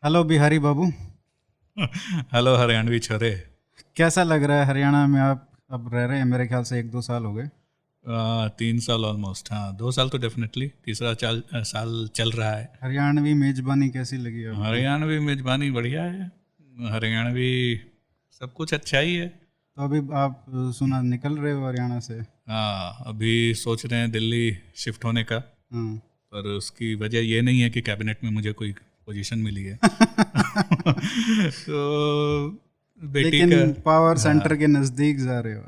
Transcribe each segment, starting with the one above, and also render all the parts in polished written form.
Hello Bihari बाबू। Hello Haryanvi छोरे। कैसा लग रहा है हरियाणा में? आप अब रह रहे हैं, मेरे ख्याल से 1-2 साल हो गए। 3 साल ऑलमोस्ट, हाँ 2 साल तो डेफिनेटली, तीसरा साल चल रहा है। हरियाणवी मेजबानी कैसी लगी आपको? हरियाणवी मेजबानी बढ़िया है। हरियाणवी सब कुछ अच्छा ही है। तो अभी आप सुना निकल रहे हो हरियाणा से? हाँ, अभी सोच रहे हैं दिल्ली शिफ्ट होने का। हाँ। पर उसकी वजह ये नहीं है कि कैबिनेट में मुझे कोई पोजीशन मिली है। तो बेटी लेकिन का, पावर हाँ, सेंटर के नज़दीक जा रहे हो?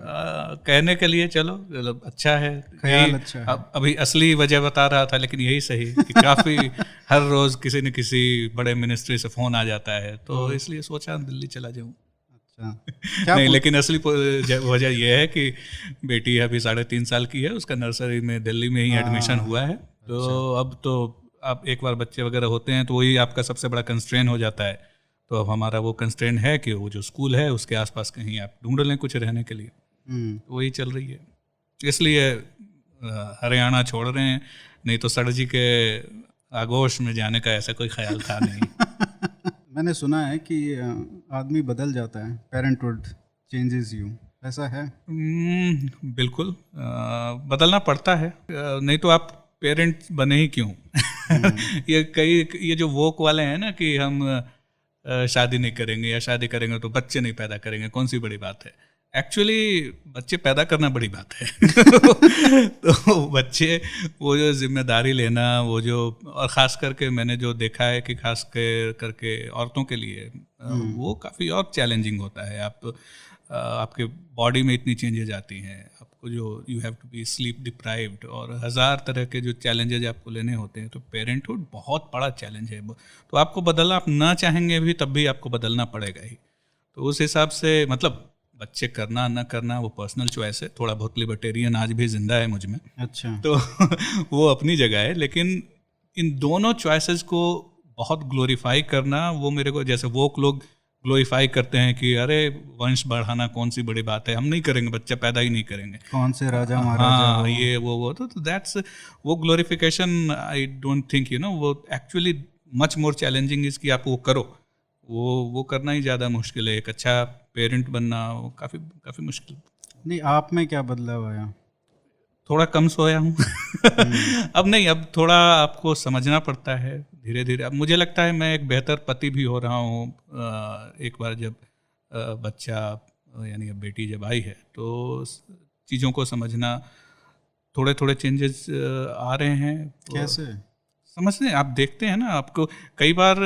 कहने के लिए चलो मतलब अच्छा है। ख्याल यही अच्छा है। अभी असली वजह बता रहा था, लेकिन यही सही कि काफ़ी हर रोज़ किसी न किसी बड़े मिनिस्ट्री से फ़ोन आ जाता है, तो इसलिए सोचा दिल्ली चला जाऊँ। अच्छा। क्या नहीं, लेकिन असली वजह यह है कि बेटी अभी 3.5 साल की है, उसका नर्सरी में दिल्ली में ही एडमिशन हुआ है। तो अच्छा। अब तो आप एक बार बच्चे वगैरह होते हैं तो वही आपका सबसे बड़ा कंस्ट्रेन हो जाता है। तो अब हमारा वो कंस्ट्रेन है कि वो जो स्कूल है उसके आसपास कहीं आप ढूंढ लें कुछ रहने के लिए। तो वही चल रही है, इसलिए हरियाणा छोड़ रहे हैं। नहीं तो सर जी के आगोश में जाने का ऐसा कोई ख्याल था नहीं। मैंने सुना है कि आदमी बदल जाता है, पेरेंटहुड चेंजेस यू, ऐसा है? बिल्कुल, बदलना पड़ता है, नहीं तो आप पेरेंट बने ही क्यों। ये जो वोक वाले हैं ना कि हम शादी नहीं करेंगे या शादी करेंगे तो बच्चे नहीं पैदा करेंगे, कौन सी बड़ी बात है। एक्चुअली बच्चे पैदा करना बड़ी बात है। तो बच्चे, वो जो जिम्मेदारी लेना, वो जो, और ख़ास करके मैंने जो देखा है कि खास करके औरतों के लिए वो काफ़ी और चैलेंजिंग होता है। आपके बॉडी में इतनी चेंजेज आती हैं, आपको जो you have to be sleep deprived और हज़ार तरह के जो चैलेंजेज आपको लेने होते हैं। तो पेरेंटहुड बहुत बड़ा चैलेंज है। तो आपको बदलना, आप ना चाहेंगे भी तब भी आपको बदलना पड़ेगा ही। तो उस हिसाब से मतलब बच्चे करना ना करना वो पर्सनल चॉइस है। थोड़ा बहुत लिबर्टेरियन आज भी जिंदा है मुझ में। अच्छा। तो वो अपनी जगह है, लेकिन इन दोनों चॉइसेस को बहुत ग्लोरीफाई करना, वो मेरे को, जैसे वो लोग ग्लोरीफाई करते हैं कि अरे वंश बढ़ाना कौन सी बड़ी बात है, हम नहीं करेंगे, बच्चा पैदा ही नहीं करेंगे, कौन से राजा महाराजा हाँ हो? ये वो तो दैट्स, वो ग्लोरिफिकेशन आई डोंट थिंक वो actually much more challenging is कि आप वो करो। वो करना ही ज़्यादा मुश्किल है। एक अच्छा पेरेंट बनना वो काफ़ी काफ़ी मुश्किल। नहीं, आप में क्या बदलाव आया? थोड़ा कम सोया हूँ। हम्म। अब नहीं, अब थोड़ा आपको समझना पड़ता है धीरे धीरे। अब मुझे लगता है मैं एक बेहतर पति भी हो रहा हूँ। एक बार जब बच्चा, यानी अब बेटी जब आई है, तो चीज़ों को समझना, थोड़े थोड़े चेंजेस आ रहे हैं। कैसे? समझते हैं, आप देखते हैं ना, आपको कई बार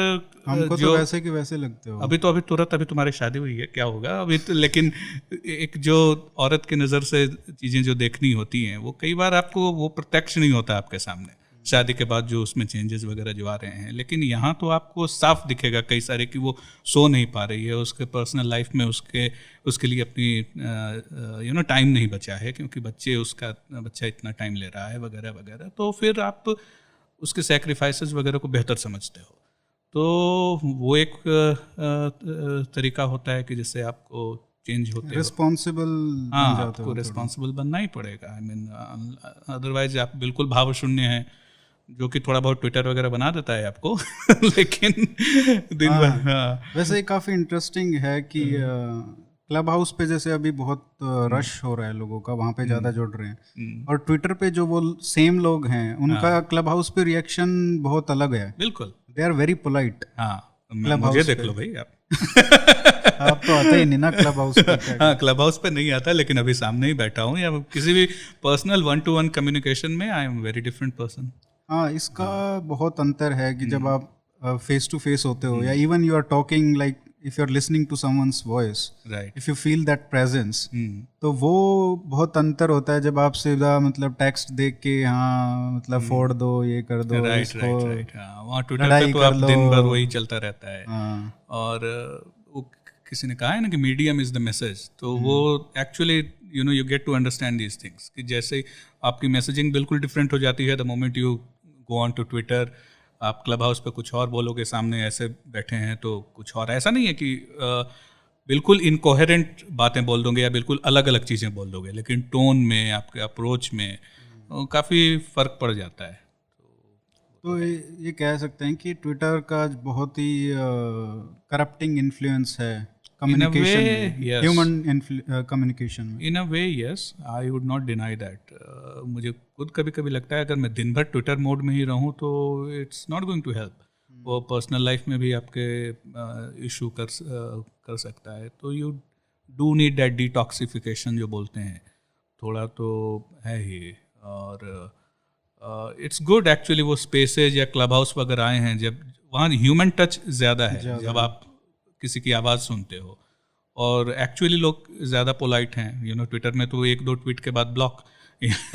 हमको तो जो वैसे कि वैसे लगते हो। अभी तुरंत अभी तुम्हारी शादी हुई है, क्या होगा अभी तो, लेकिन एक जो औरत की नज़र से चीज़ें जो देखनी होती हैं, वो कई बार आपको वो प्रत्यक्ष नहीं होता आपके सामने। शादी के बाद जो उसमें चेंजेस वगैरह जो आ रहे हैं, लेकिन यहाँ तो आपको साफ दिखेगा कई सारे कि वो सो नहीं पा रही है, उसके पर्सनल लाइफ में उसके लिए अपनी टाइम नहीं बचा है, क्योंकि बच्चा इतना टाइम ले रहा है वगैरह वगैरह। तो फिर आप उसके सेक्रीफाइसेस वगैरह को बेहतर समझते हो। तो वो एक तरीका होता है कि जिससे आपको चेंज होते हो। रिस्पॉन्सिबल बन हाँ, जाते आपको हो थोड़ा। रिस्पॉन्सिबल बनना ही पड़ेगा। आई मीन अदरवाइज आप बिल्कुल भाव शून्य हैं, जो कि थोड़ा बहुत ट्विटर वगैरह बना देता है आपको। लेकिन दिन भर, हाँ, हाँ। वैसे ये काफ़ी इंटरेस्टिंग है कि क्लब हाउस पे जैसे अभी बहुत रश हो रहा है लोगों का, वहाँ पे ज़्यादा जुड़ रहे हैं। और ट्विटर पे जो वो सेम लोग हैं, उनका क्लब हाउस पे रिएक्शन बहुत अलग है। बिल्कुल, दे आर वेरी पोलाइट हाँ। क्लब मुझे हाउस देख पे। लो भाई आप। आप तो आते ही नहीं ना क्लब हाउस पे, क्या हाँ, कर। क्लब हाउस पे नहीं आता, लेकिन अभी सामने ही बैठा हूँ, या किसी भी पर्सनल 1-to-1 कम्युनिकेशन में I am very different person. हाँ, इसका बहुत अंतर है कि जब आप फेस टू फेस होते हो, या even you are talking, like if you are listening to someone's voice, right. If you feel that presence, तो वो बहुत अंतर होता है जब आप सीधा मतलब टेक्स्ट देख के, हाँ मतलब फोड़ दो, ये कर दो, राइट इसको राइट राइट, हाँ, वहाँ ट्विटर पे लड़ाई तो कर आप लो। दिन भर वही चलता रहता है। हाँ। और वो किसी ने कहा है ना कि मीडियम इज द मैसेज, तो वो actually you get to understand these things, कि जैसे आपकी मैसेजिंग बिल्कुल डिफरेंट हो जाती है the moment you go on to Twitter. आप क्लब हाउस पे कुछ और बोलोगे, सामने ऐसे बैठे हैं तो कुछ और। ऐसा नहीं है कि बिल्कुल इनकोहेरेंट बातें बोल दोगे या बिल्कुल अलग अलग चीज़ें बोल दोगे, लेकिन टोन में, आपके अप्रोच में काफ़ी फ़र्क पड़ जाता है। तो ये कह सकते हैं कि ट्विटर का बहुत ही करप्टिंग इन्फ्लुएंस है कम्युनिकेशन में, ह्यूमन कम्युनिकेशन में। In a way yes, I would not deny that. मुझे खुद कभी कभी लगता है अगर मैं दिन भर ट्विटर मोड में ही रहूं तो it's not going to help. वो पर्सनल लाइफ में भी आपके इशू कर सकता है। तो you do need that detoxification जो बोलते हैं, थोड़ा तो है ही। और इट्स गुड एक्चुअली वो स्पेसेज या क्लब हाउस वगैरह आए हैं जब वहाँ ह्यूमन टच ज़्यादा है, जब आप किसी की आवाज़ सुनते हो। और एक्चुअली लोग ज़्यादा पोलाइट हैं, ट्विटर में तो एक दो ट्वीट के बाद ब्लॉक।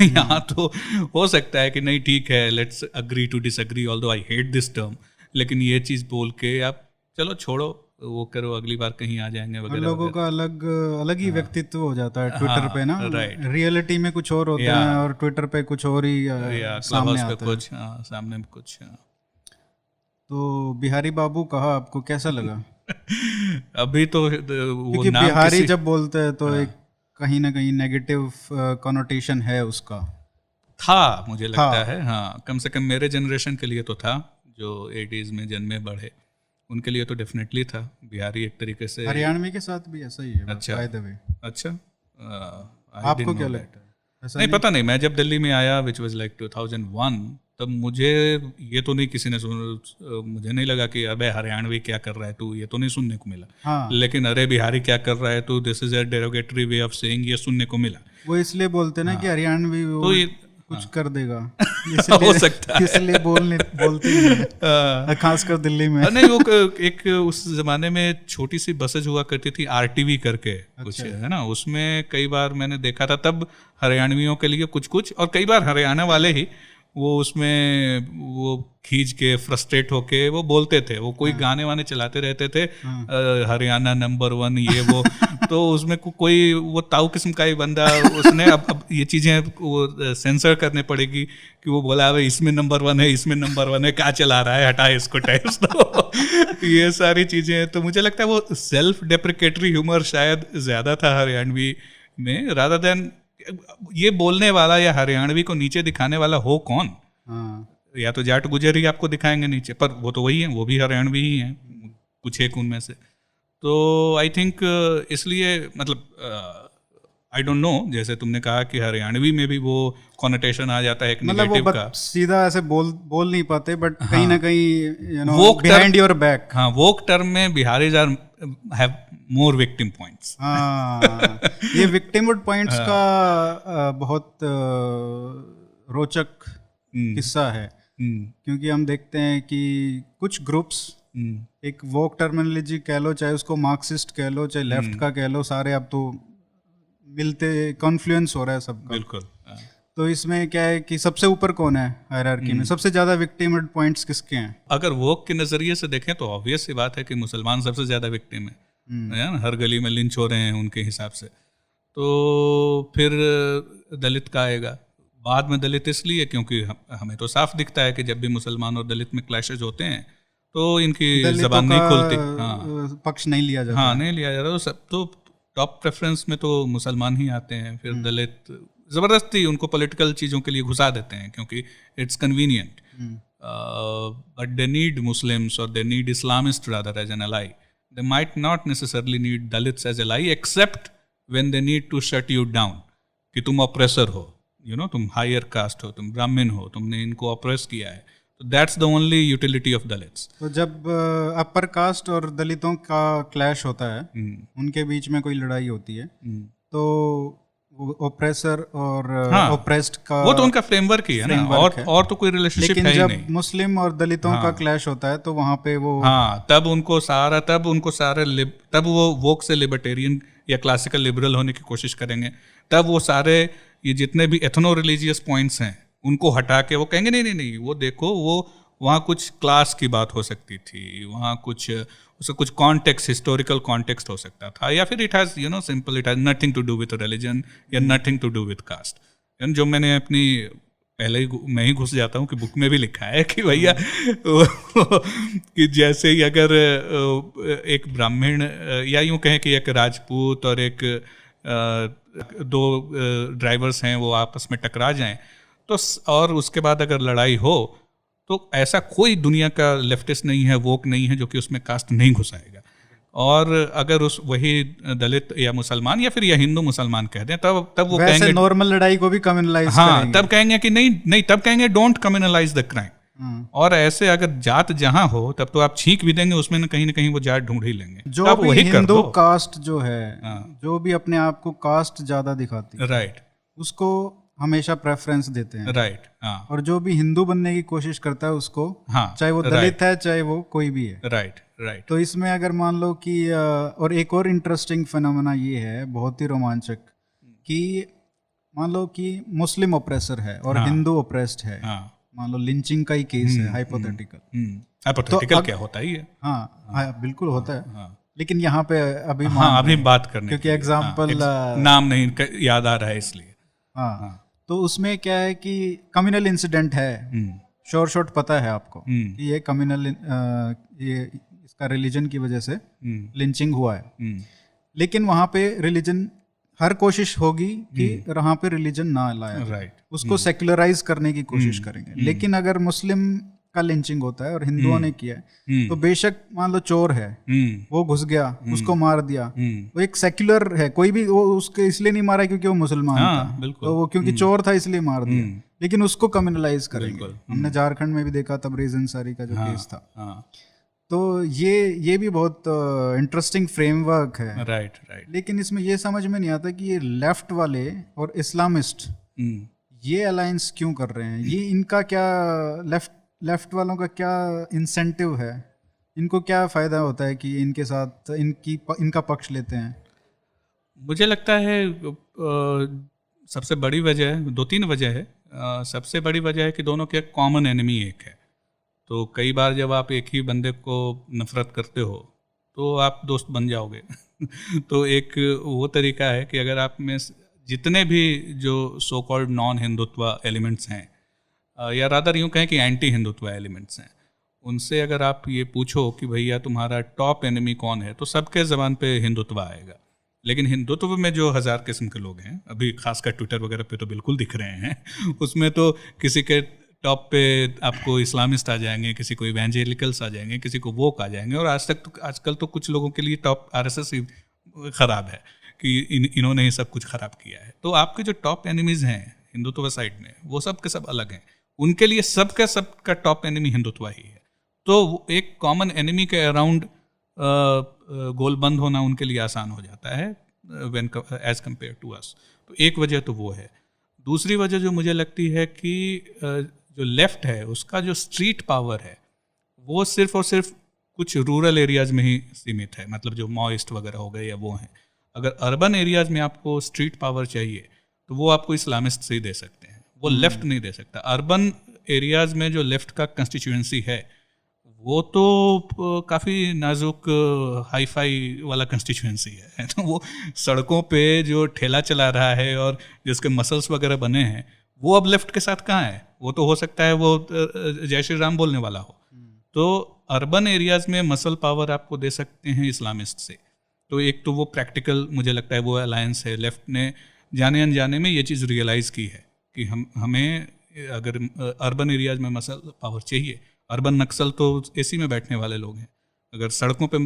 यहाँ तो हो सकता है कि नहीं ठीक है, let's agree to disagree, although I hate this term, लेकिन ये चीज़ बोल के आप चलो छोड़ो, वो करो, अगली बार कहीं आ जाएंगे वगैरह। लोगों का अलग ही व्यक्तित्व हो जाता है ट्विटर पे ना। रियलिटी में कुछ और होता है और ट्विटर पे कुछ और ही सामने आता है। कुछ सामने में कुछ। तो बिहारी बाबू कहा, आपको कैसा लगा? अभी तो वो क्योंकि बिहारी जब बोलते हैं तो एक कहीं ना कहीं नेगेटिव कॉनोटेशन है उसका। था, मुझे लगता है, हाँ, कम से कम मेरे जनरेशन के लिए तो था, जो 80s में जन्मे बढ़े, उनके लिए तो डेफिनेटली था। बिहारी एक तरीके से, हरियाणवी के साथ भी ऐसा ही है। अच्छा, बाय द वे। अच्छा, आपको क्या लगता है? नहीं पता नहीं, मैं जब दिल्ली में आया विच वाज लाइक 2001, तब मुझे ये तो नहीं किसी ने मुझे नहीं लगा कि अबे हरियाणवी क्या कर रहा है तू, ये तो नहीं सुनने को मिला। हाँ। लेकिन अरे बिहारी क्या कर रहा है तू, this is a derogatory way of saying, ये सुनने को मिला। वो इसलिए बोलते ना कि हरियाणवी तो ये कुछ कर देगा, हो सकता है, इसलिए बोलते हैं, खासकर दिल्ली में। नहीं, वो एक उस जमाने में छोटी सी बसेज हुआ करती थी आरटीवी करके, कुछ है ना, उसमें कई बार मैंने देखा था, तब हरियाणवियों के लिए कुछ कुछ, और कई बार हरियाणा वाले ही वो उसमें वो खींच के फ्रस्ट्रेट होके वो बोलते थे, वो कोई गाने वाने चलाते रहते थे, हरियाणा नंबर 1 ये वो। तो उसमें कोई वो ताऊ किस्म का ही बंदा, उसने अब ये चीज़ें वो सेंसर करने पड़ेगी कि वो बोला भाई इसमें नंबर 1 है, इसमें नंबर 1 है, क्या चला रहा है, हटा इसको टैक्स दो। ये सारी चीज़ें, तो मुझे लगता है वो सेल्फ डेप्रिकेटरी ह्यूमर शायद ज़्यादा था हरियाणवी में, रादर देन ये बोलने वाला या हरियाणवी को नीचे दिखाने वाला हो कौन। या तो जाट गुजर ही आपको दिखाएंगे नीचे, पर वो तो वही है, वो भी हरियाणवी ही हैं, कुछ एक उनमें से। तो आई थिंक इसलिए मतलब आई डोंट नो, जैसे तुमने कहा कि हरियाणवी में भी वो कॉनोटेशन आ जाता है एक नेगेटिव का, सीधा ऐसे बोल नहीं पाते, बट कहीं ना कहीं बिहाइंड योर बैक। हाँ, वोक टर्म में Biharis are have more victim points. ये विक्टिमहुड पॉइंट्स का बहुत रोचक किस्सा है, क्योंकि हम देखते हैं कि कुछ ग्रुप्स एक वोक टर्मिनोलॉजी कह लो, चाहे उसको मार्क्सिस्ट कह लो, चाहे लेफ्ट का कह लो, सारे अब तो मिलते कॉन्फ्लुएंस हो रहा है सबका। बिल्कुल। तो इसमें क्या है कि सबसे ऊपर कौन है हायरार्की में, सबसे ज्यादा विक्टिम पॉइंट्स किसके हैं? अगर वोक के नजरिए से देखें तो ऑब्वियस सी बात है कि मुसलमान सबसे ज्यादा विक्टिम है, हर गली में लिंच हो रहे हैं उनके हिसाब से। तो फिर दलित का आएगा, बाद में दलित इसलिए क्योंकि हमें तो साफ दिखता है कि जब भी मुसलमान और दलित में क्लैशेज होते हैं तो इनकी जबान नहीं खुलती, पक्ष नहीं लिया जाता। हाँ, नहीं लिया जाता। तो सब तो टॉप प्रेफरेंस में तो मुसलमान ही आते हैं, फिर दलित ज़बरदस्ती उनको पॉलिटिकल चीज़ों के लिए घुसा देते हैं क्योंकि it's convenient, but they need Muslims और they need Islamist rather as an ally. They might not necessarily need Dalits as ally, except when they need to shut you down, कि तुम ऑप्रेसर हो, तुम हायर कास्ट हो, तुम ब्राह्मण हो, तुमने इनको ऑप्रेस किया है। तो that's the only utility of Dalits. तो जब अपर कास्ट और दलितों का क्लैश होता है, उनके बीच में कोई लड़ाई होती है, तो ऑप्रेसर और ऑप्रेस्ड का वो तो उनका फ्रेमवर्क ही है ना, और तो कोई रिलेशनशिप है ही नहीं। जब मुस्लिम और दलितों का क्लैश होता है तो वहाँ पे वो तब वो वोक से लिबर्टेरियन या क्लासिकल लिबरल होने की कोशिश करेंगे। तब वो सारे ये जितने भी एथनो रिलीजियस पॉइंट्स हैं उनको हटा के वो कहेंगे नहीं, वो देखो, वो वहाँ कुछ क्लास की बात हो सकती थी, वहाँ कुछ उसका कुछ कॉन्टेक्स्ट, हिस्टोरिकल कॉन्टेक्स्ट हो सकता था, या फिर it has simple, it has nothing to do with religion या nothing to do with caste. जो मैंने अपनी पहले ही मैं ही घुस जाता हूँ कि बुक में भी लिखा है कि भैया कि जैसे ही अगर एक ब्राह्मण या यूँ कहें कि एक राजपूत और एक दो ड्राइवर्स हैं वो आपस में टकरा जाएं, तो और उसके बाद अगर लड़ाई हो तो ऐसा कोई दुनिया का लेफ्टिस्ट नहीं है, वोक नहीं है जो कि उसमें कास्ट नहीं घुसाएगा। और अगर उस वही दलित या मुसलमान या फिर या हिंदू मुसलमान कह दें, तब वो कहेंगे नॉर्मल लड़ाई को भी कम्युनलाइज हाँ, तब कहेंगे कि नहीं, तब कहेंगे डोंट कम्युनलाइज द क्राइम। और ऐसे अगर जात जहां हो तब तो आप छींक भी देंगे, उसमें न कहीं वो जात ढूंढ ही लेंगे। जो भी हिंदू कास्ट जो है, जो भी अपने आप को कास्ट ज्यादा दिखाती है, राइट, उसको हमेशा प्रेफरेंस देते हैं, राइट। और जो भी हिंदू बनने की कोशिश करता है उसको, चाहे वो दलित है चाहे वो कोई भी है, राइट। तो इसमें अगर मान लो कि और एक और इंटरेस्टिंग फिनोमेना ये है, बहुत ही रोमांचक, कि मान लो कि मुस्लिम ओप्रेसर है और हिंदू ओप्रेस्ड है, मान लो लिंचिंग का ही केस है, हाइपोथेटिकल क्या होता ही है, हाँ बिल्कुल होता है, लेकिन यहाँ पे अभी अभी बात करने, क्योंकि एग्जाम्पल नाम नहीं याद आ रहा है इसलिए। तो उसमें क्या है कि कम्युनल इंसिडेंट है, शॉर्ट पता है आपको कि ये कम्युनल ये इसका रिलीजन की वजह से लिंचिंग हुआ है, लेकिन वहाँ पे रिलीजन, हर कोशिश होगी कि वहाँ पे रिलीजन ना लाया, उसको सेक्युलराइज करने की कोशिश करेंगे। लेकिन अगर मुस्लिम का लिंचिंग होता है और हिंदुओं ने किया है, तो बेशक मान लो चोर है, वो घुस गया, उसको मार दिया, वो एक सेक्युलर है, कोई भी वो उसके इसलिए नहीं मारा क्योंकि वो मुसलमान था, तो वो क्योंकि चोर था इसलिए मार दिया, लेकिन उसको कम्युनलाइज करेंगे। हमने झारखंड में भी देखा तबरेज़ अंसारी का जो केस था। तो ये भी बहुत इंटरेस्टिंग फ्रेमवर्क है, राइट। लेकिन इसमें ये समझ में नहीं आता कि ये लेफ्ट वाले और इस्लामिस्ट ये अलायंस क्यों कर रहे हैं, ये इनका क्या, लेफ्ट वालों का क्या इंसेंटिव है, इनको क्या फ़ायदा होता है कि इनके साथ इनका पक्ष लेते हैं? मुझे लगता है सबसे बड़ी वजह है, 2-3 वजह है। सबसे बड़ी वजह है कि दोनों के कॉमन एनिमी एक है। तो कई बार जब आप एक ही बंदे को नफरत करते हो तो आप दोस्त बन जाओगे तो एक वो तरीका है कि अगर आप में जितने भी जो so called non Hindutva elements हैं, या रादर यूँ कहें कि एंटी हिंदुत्व एलिमेंट्स हैं, उनसे अगर आप ये पूछो कि भैया तुम्हारा टॉप एनिमी कौन है, तो सबके ज़बान पे हिंदुत्व आएगा। लेकिन हिंदुत्व में जो 1000 किस्म के लोग हैं, अभी खासकर ट्विटर वगैरह पे तो बिल्कुल दिख रहे हैं उसमें तो किसी के टॉप पे आपको इस्लामिस्ट आ जाएंगे, किसी को इवेंजेलिकल्स आ जाएंगे, किसी को वोक आ जाएंगे, और आजकल तो कुछ लोगों के लिए टॉप आरएसएस ही ख़राब है कि इन्होंने ही सब कुछ ख़राब किया है। तो आपके जो टॉप एनिमीज़ हैं हिंदुत्व साइड में, वो सब के सब अलग हैं, उनके लिए सबका टॉप एनिमी हिंदुत्व ही है। तो एक कॉमन एनिमी के अराउंड गोल बंद होना उनके लिए आसान हो जाता है when as compared to us. तो एक वजह तो वो है। दूसरी वजह जो मुझे लगती है कि जो लेफ्ट है उसका जो स्ट्रीट पावर है वो सिर्फ और सिर्फ कुछ रूरल एरियाज़ में ही सीमित है, मतलब जो माओइस्ट वगैरह हो गए या वो हैं। अगर अर्बन एरियाज़ में आपको स्ट्रीट पावर चाहिए तो वो आपको इस्लामिस्ट से ही दे सकते हैं, वो लेफ्ट नहीं दे सकता। अर्बन एरियाज़ में जो लेफ्ट का कंस्टिट्यूएंसी है वो तो काफ़ी नाजुक हाई फाई वाला कंस्टिट्यूएंसी है तो वो सड़कों पे जो ठेला चला रहा है और जिसके मसल्स वगैरह बने हैं वो अब लेफ्ट के साथ कहाँ है? वो तो हो सकता है वो जय श्री राम बोलने वाला हो। तो अर्बन एरियाज़ में मसल पावर आपको दे सकते हैं इस्लामिस्ट से। तो एक तो वो प्रैक्टिकल मुझे लगता है वो अलायंस है। लेफ्ट ने जाने अनजाने में ये चीज़ रियलाइज़ की है कि हमें अगर अर्बन एरियाज़ में मसल पावर चाहिए, अर्बन नक्सल तो एसी में बैठने वाले लोग हैं, अगर सड़कों पे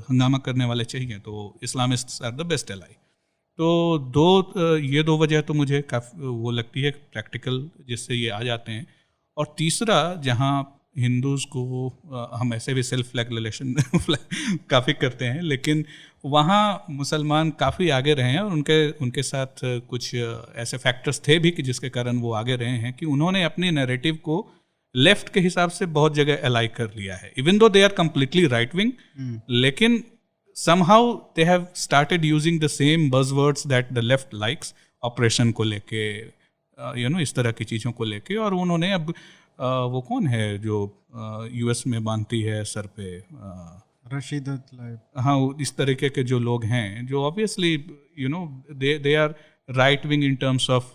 हंगामा करने वाले चाहिए तो इस्लामिस्ट्स आर द बेस्ट एलाई। तो ये दो वजह तो मुझे काफ़ी वो लगती है प्रैक्टिकल, जिससे ये आ जाते हैं। और तीसरा, जहाँ हिंदूज़ को हम ऐसे भी सेल्फ फ्लैगलेशन काफ़ी करते हैं, लेकिन वहाँ मुसलमान काफ़ी आगे रहे हैं और उनके साथ कुछ ऐसे फैक्टर्स थे भी कि जिसके कारण वो आगे रहे हैं कि उन्होंने अपनी नैरेटिव को लेफ्ट के हिसाब से बहुत जगह अलाई कर लिया है, even though they are completely right wing, लेकिन somehow they have started using the same buzzwords that the left likes, operation को लेके इस तरह की चीज़ों को लेके। और उन्होंने अब वो कौन है जो यूएस में बांधती है सर पे, रशीदा तलाइब, हाँ, इस तरीके के जो लोग हैं जो obviously they are right wing in terms of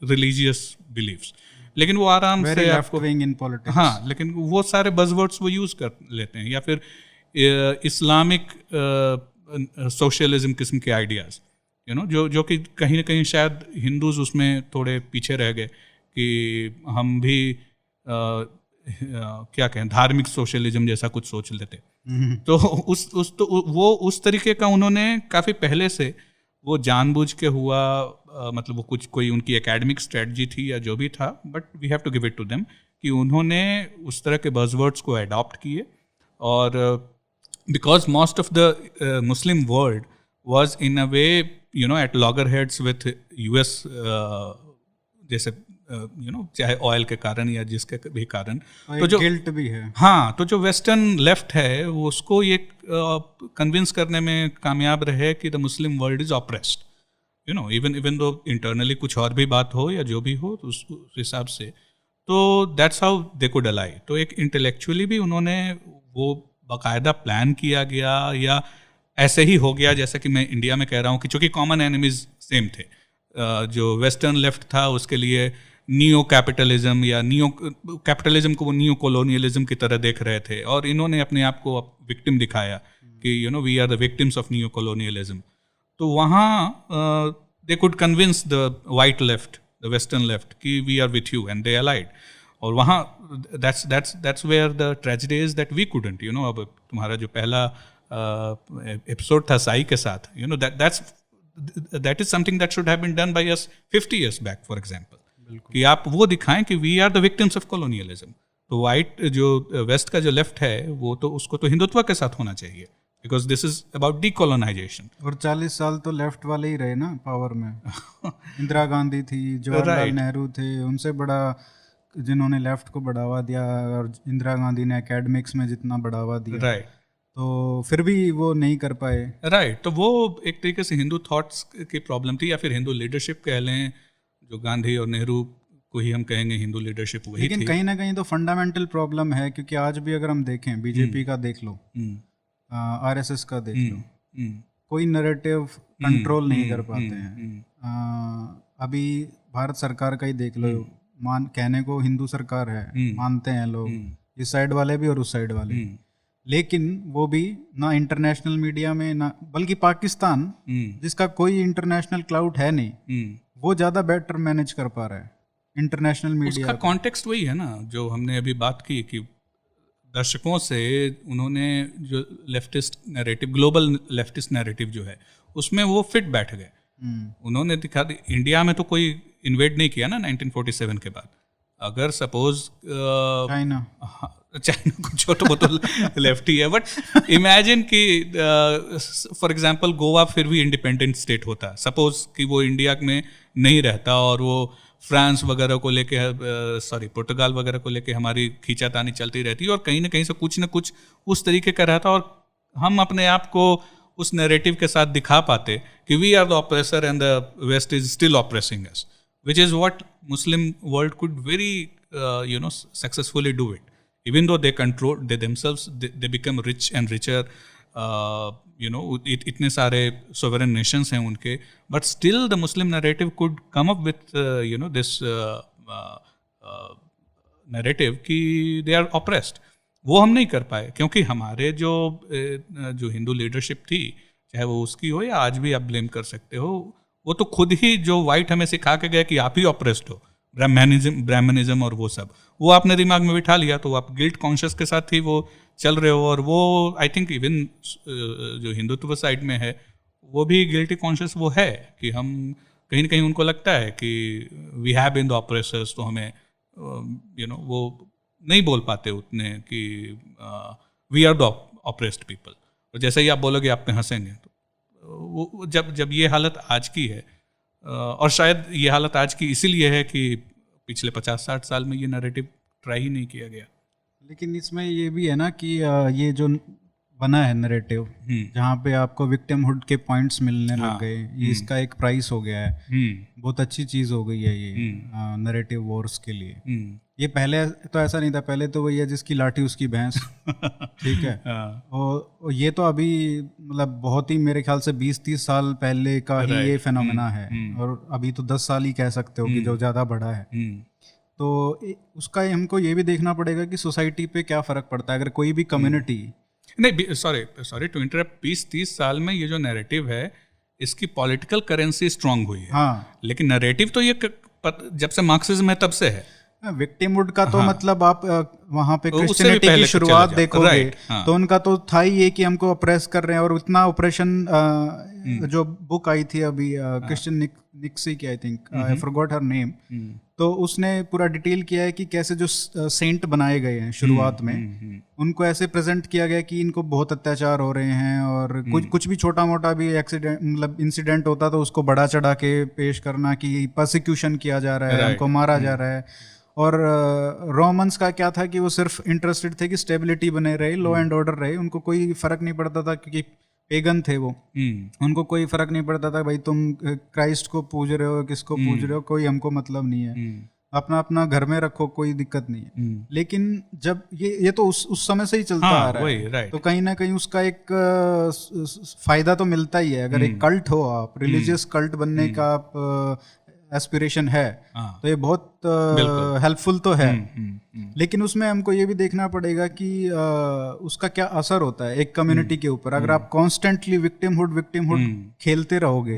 religious beliefs, लेकिन वो आराम से आपको विंग इन पॉलिटिक्स, हाँ, लेकिन वो सारे बज़वर्ड्स वो यूज़ कर लेते हैं, या फिर इस्लामिक सोशलिज्म किस्म के आइडियाज़ जो कि कहीं ना कहीं शायद हिंदूज़ उसमें थोड़े पीछे रह गए कि हम भी क्या कहें धार्मिक सोशलिज्म जैसा कुछ सोच लेते। तो वो उस तरीके का उन्होंने काफ़ी पहले से वो जानबूझ के हुआ, मतलब वो कोई उनकी एकेडमिक स्ट्रेटजी थी या जो भी था, but we have to give it to them कि उन्होंने उस तरह के बज़वर्ड्स को अडॉप्ट किए। और because most of the Muslim world was in a way at loggerheads with US, जैसे चाहे ऑयल के कारण या जिसके भी कारण, तो जो गिल्ट भी है। हाँ, तो जो वेस्टर्न लेफ्ट है वो उसको ये कन्विंस करने में कामयाब रहे कि the Muslim world is oppressed, even though internally कुछ और भी बात हो या जो भी हो, तो उस हिसाब से तो that's how they could ally. तो एक इंटेलेक्चुअली भी उन्होंने वो बाकायदा प्लान किया गया, या ऐसे ही हो गया जैसा कि मैं इंडिया में कह रहा हूँ कि चूँकि कॉमन एनिमीज सेम थे। जो वेस्टर्न लेफ्ट था उसके लिए नियो कैपिटलिज्म या नियो कैपिटलिज्म को वो नियो कॉलोनियलिज्म की तरह देख रहे थे, और इन्होंने अपने आप को विक्टिम दिखाया कि we are the victims of neo colonialism. तो वहाँ they could convince the white left, the western left, कि we are with you, and they allied. और वहाँ that's where the tragedy is that we couldn't, अब तुम्हारा जो पहला episode था साई के साथ, that is something that should have been done by us 50 years back, for example, कि आप वो दिखाएं कि we are the victims of colonialism। तो वाइट जो वेस्ट का जो लेफ्ट है वो तो उसको तो हिंदुत्व के साथ होना चाहिए, because this is about decolonization। और 40 साल तो लेफ्ट वाले ही रहे ना पावर में। इंदिरा गांधी थी, जवाहरलाल नेहरू थे, उनसे बड़ा जिन्होंने लेफ्ट को बढ़ावा दिया, और इंदिरा गांधी ने एकेडमिक्स में जितना बढ़ावा दिया, राइट, तो फिर भी वो नहीं कर पाए। राइट, तो वो एक तरीके से हिंदू थॉट्स की प्रॉब्लम थी, या फिर हिंदू लीडरशिप कह लें, जो गांधी और नेहरू को ही हम कहेंगे हिंदू लीडरशिप वही थी। लेकिन कहीं ना कहीं तो फंडामेंटल प्रॉब्लम है, क्योंकि आज भी अगर हम देखें बीजेपी का देख लो, आरएसएस का देख लो, कोई नैरेटिव कंट्रोल नहीं कर पाते हैं। अभी भारत सरकार का ही देख लो, कहने को हिंदू सरकार है, मानते हैं लोग, इस साइड वाले भी और उस साइड वाले भी, लेकिन वो भी ना इंटरनेशनल मीडिया में, ना बल्कि पाकिस्तान जिसका कोई इंटरनेशनल क्लाउड है नहीं, वो ज़्यादा बेटर मैनेज कर पा रहा है इंटरनेशनल मीडिया। उसका कॉन्टेक्स्ट वही है ना जो हमने अभी बात की, कि दशकों से उन्होंने जो leftist narrative, global leftist narrative जो है, उसमें वो फिट बैठ गए। उन्होंने दिखा दी, इंडिया में तो कोई इन्वेड नहीं किया ना 1947 के बाद। अगर सपोज चाइना को छोटा बहुत लेफ्ट ही है, बट इमेजिन कि फॉर एग्जांपल गोवा फिर भी इंडिपेंडेंट स्टेट होता, सपोज कि वो इंडिया में नहीं रहता और वो फ्रांस वगैरह को लेके, पुर्तगाल वगैरह को लेके हमारी खींचातानी चलती रहती, और कहीं ना कुछ उस तरीके का रहता, और हम अपने आप को उस नैरेटिव के साथ दिखा पाते कि we are the oppressor and the West is still oppressing us, which is what Muslim world could very successfully do it, even though they themselves they become rich and richer, इतने सारे sovereign nations हैं उनके, but still the Muslim narrative could come up with this narrative कि they are oppressed। वो हम नहीं कर पाए, क्योंकि हमारे जो हिंदू लीडरशिप थी, चाहे वो उसकी हो या आज भी आप ब्लेम कर सकते हो, वो तो खुद ही जो वाइट हमें सिखा के गए कि आप ही ऑप्रेस्ड हो, ब्राह्मणिज्म और वो सब, वो आपने दिमाग में बिठा लिया, तो आप गिल्ट कॉन्शियस के साथ ही वो चल रहे हो। और वो आई थिंक इवन जो हिंदुत्व साइड में है वो भी गिल्टी कॉन्शियस वो है कि हम कहीं ना कहीं उनको लगता है कि we have been the oppressors, तो हमें वो नहीं बोल पाते उतने कि we are the oppressed people. और जैसे ही आप बोलोगे आप पे हंसेंगे, तो वो जब ये हालत आज की है, और शायद ये हालत आज की इसीलिए है कि पिछले 50-60 साल में ये नैरेटिव ट्राई ही नहीं किया गया। लेकिन इसमें ये भी है ना कि ये जो बना है नैरेटिव, जहाँ पे आपको विक्टिमहुड के पॉइंट्स मिलने लग गए, ये इसका एक प्राइस हो गया है, बहुत अच्छी चीज़ हो गई है ये नैरेटिव वॉर्स के लिए। ये पहले तो ऐसा नहीं था, पहले तो वही है जिसकी लाठी उसकी भैंस, ठीक है। और ये तो अभी मतलब बहुत ही मेरे ख्याल से 20-30 साल पहले का ही ये फेनोमेना है, और अभी तो 10 साल ही कह सकते हो कि जो ज़्यादा बड़ा है। तो उसका हमको ये भी देखना पड़ेगा कि सोसाइटी पे क्या फ़र्क पड़ता है अगर कोई भी कम्युनिटी नहीं, सॉरी टू इंटरप्ट, 20-30 साल में ये जो नैरेटिव है इसकी पॉलिटिकल करेंसी स्ट्रांग हुई है। हाँ, लेकिन नैरेटिव तो ये जब से मार्क्सिज्म है तब से है। विक्टिमहुड का तो मतलब आप वहाँ पे उससे भी क्रिश्चियनिटी पहले की तो शुरुआत चले जाओ। देखोगे राइट, हाँ। तो उनका तो था ही ये कि हमको अप्रेस कर रहे हैं, और उतना ऑपरेशन जो बुक आई थी अभी क्रिश्चियन निक्सी की, I think I forgot her name, तो उसने पूरा डिटेल किया है कि कैसे जो सेंट बनाए गए हैं शुरुआत में उनको ऐसे प्रेजेंट किया गया कि इनको बहुत अत्याचार हो रहे हैं, और कुछ भी छोटा मोटा भी एक्सीडेंट मतलब इंसिडेंट होता तो उसको बढ़ा चढ़ा के पेश करना कि परसिक्यूशन किया जा रहा है, हमको मारा जा रहा है। और रोमन्स का क्या था कि वो सिर्फ इंटरेस्टेड थे कि स्टेबिलिटी बने रहे, लॉ एंड ऑर्डर रहे, उनको कोई फर्क नहीं पड़ता था क्योंकि पेगन थे वो, उनको कोई फर्क नहीं पड़ता था भाई तुम क्राइस्ट को पूज रहे हो किसको पूज रहे हो, कोई हमको मतलब नहीं है, अपना अपना घर में रखो, कोई दिक्कत नहीं है। लेकिन जब ये तो उस समय से ही चलता आ रहा है, तो कहीं ना कहीं उसका एक फायदा तो मिलता ही है। अगर एक कल्ट हो, आप रिलीजियस कल्ट बनने का आप एस्पिरेशन है तो ये बहुत हेल्पफुल तो है, लेकिन उसमें हमको ये भी देखना पड़ेगा कि उसका क्या असर होता है एक कम्युनिटी के ऊपर। अगर आप कॉन्स्टेंटली विक्टिमहुड खेलते रहोगे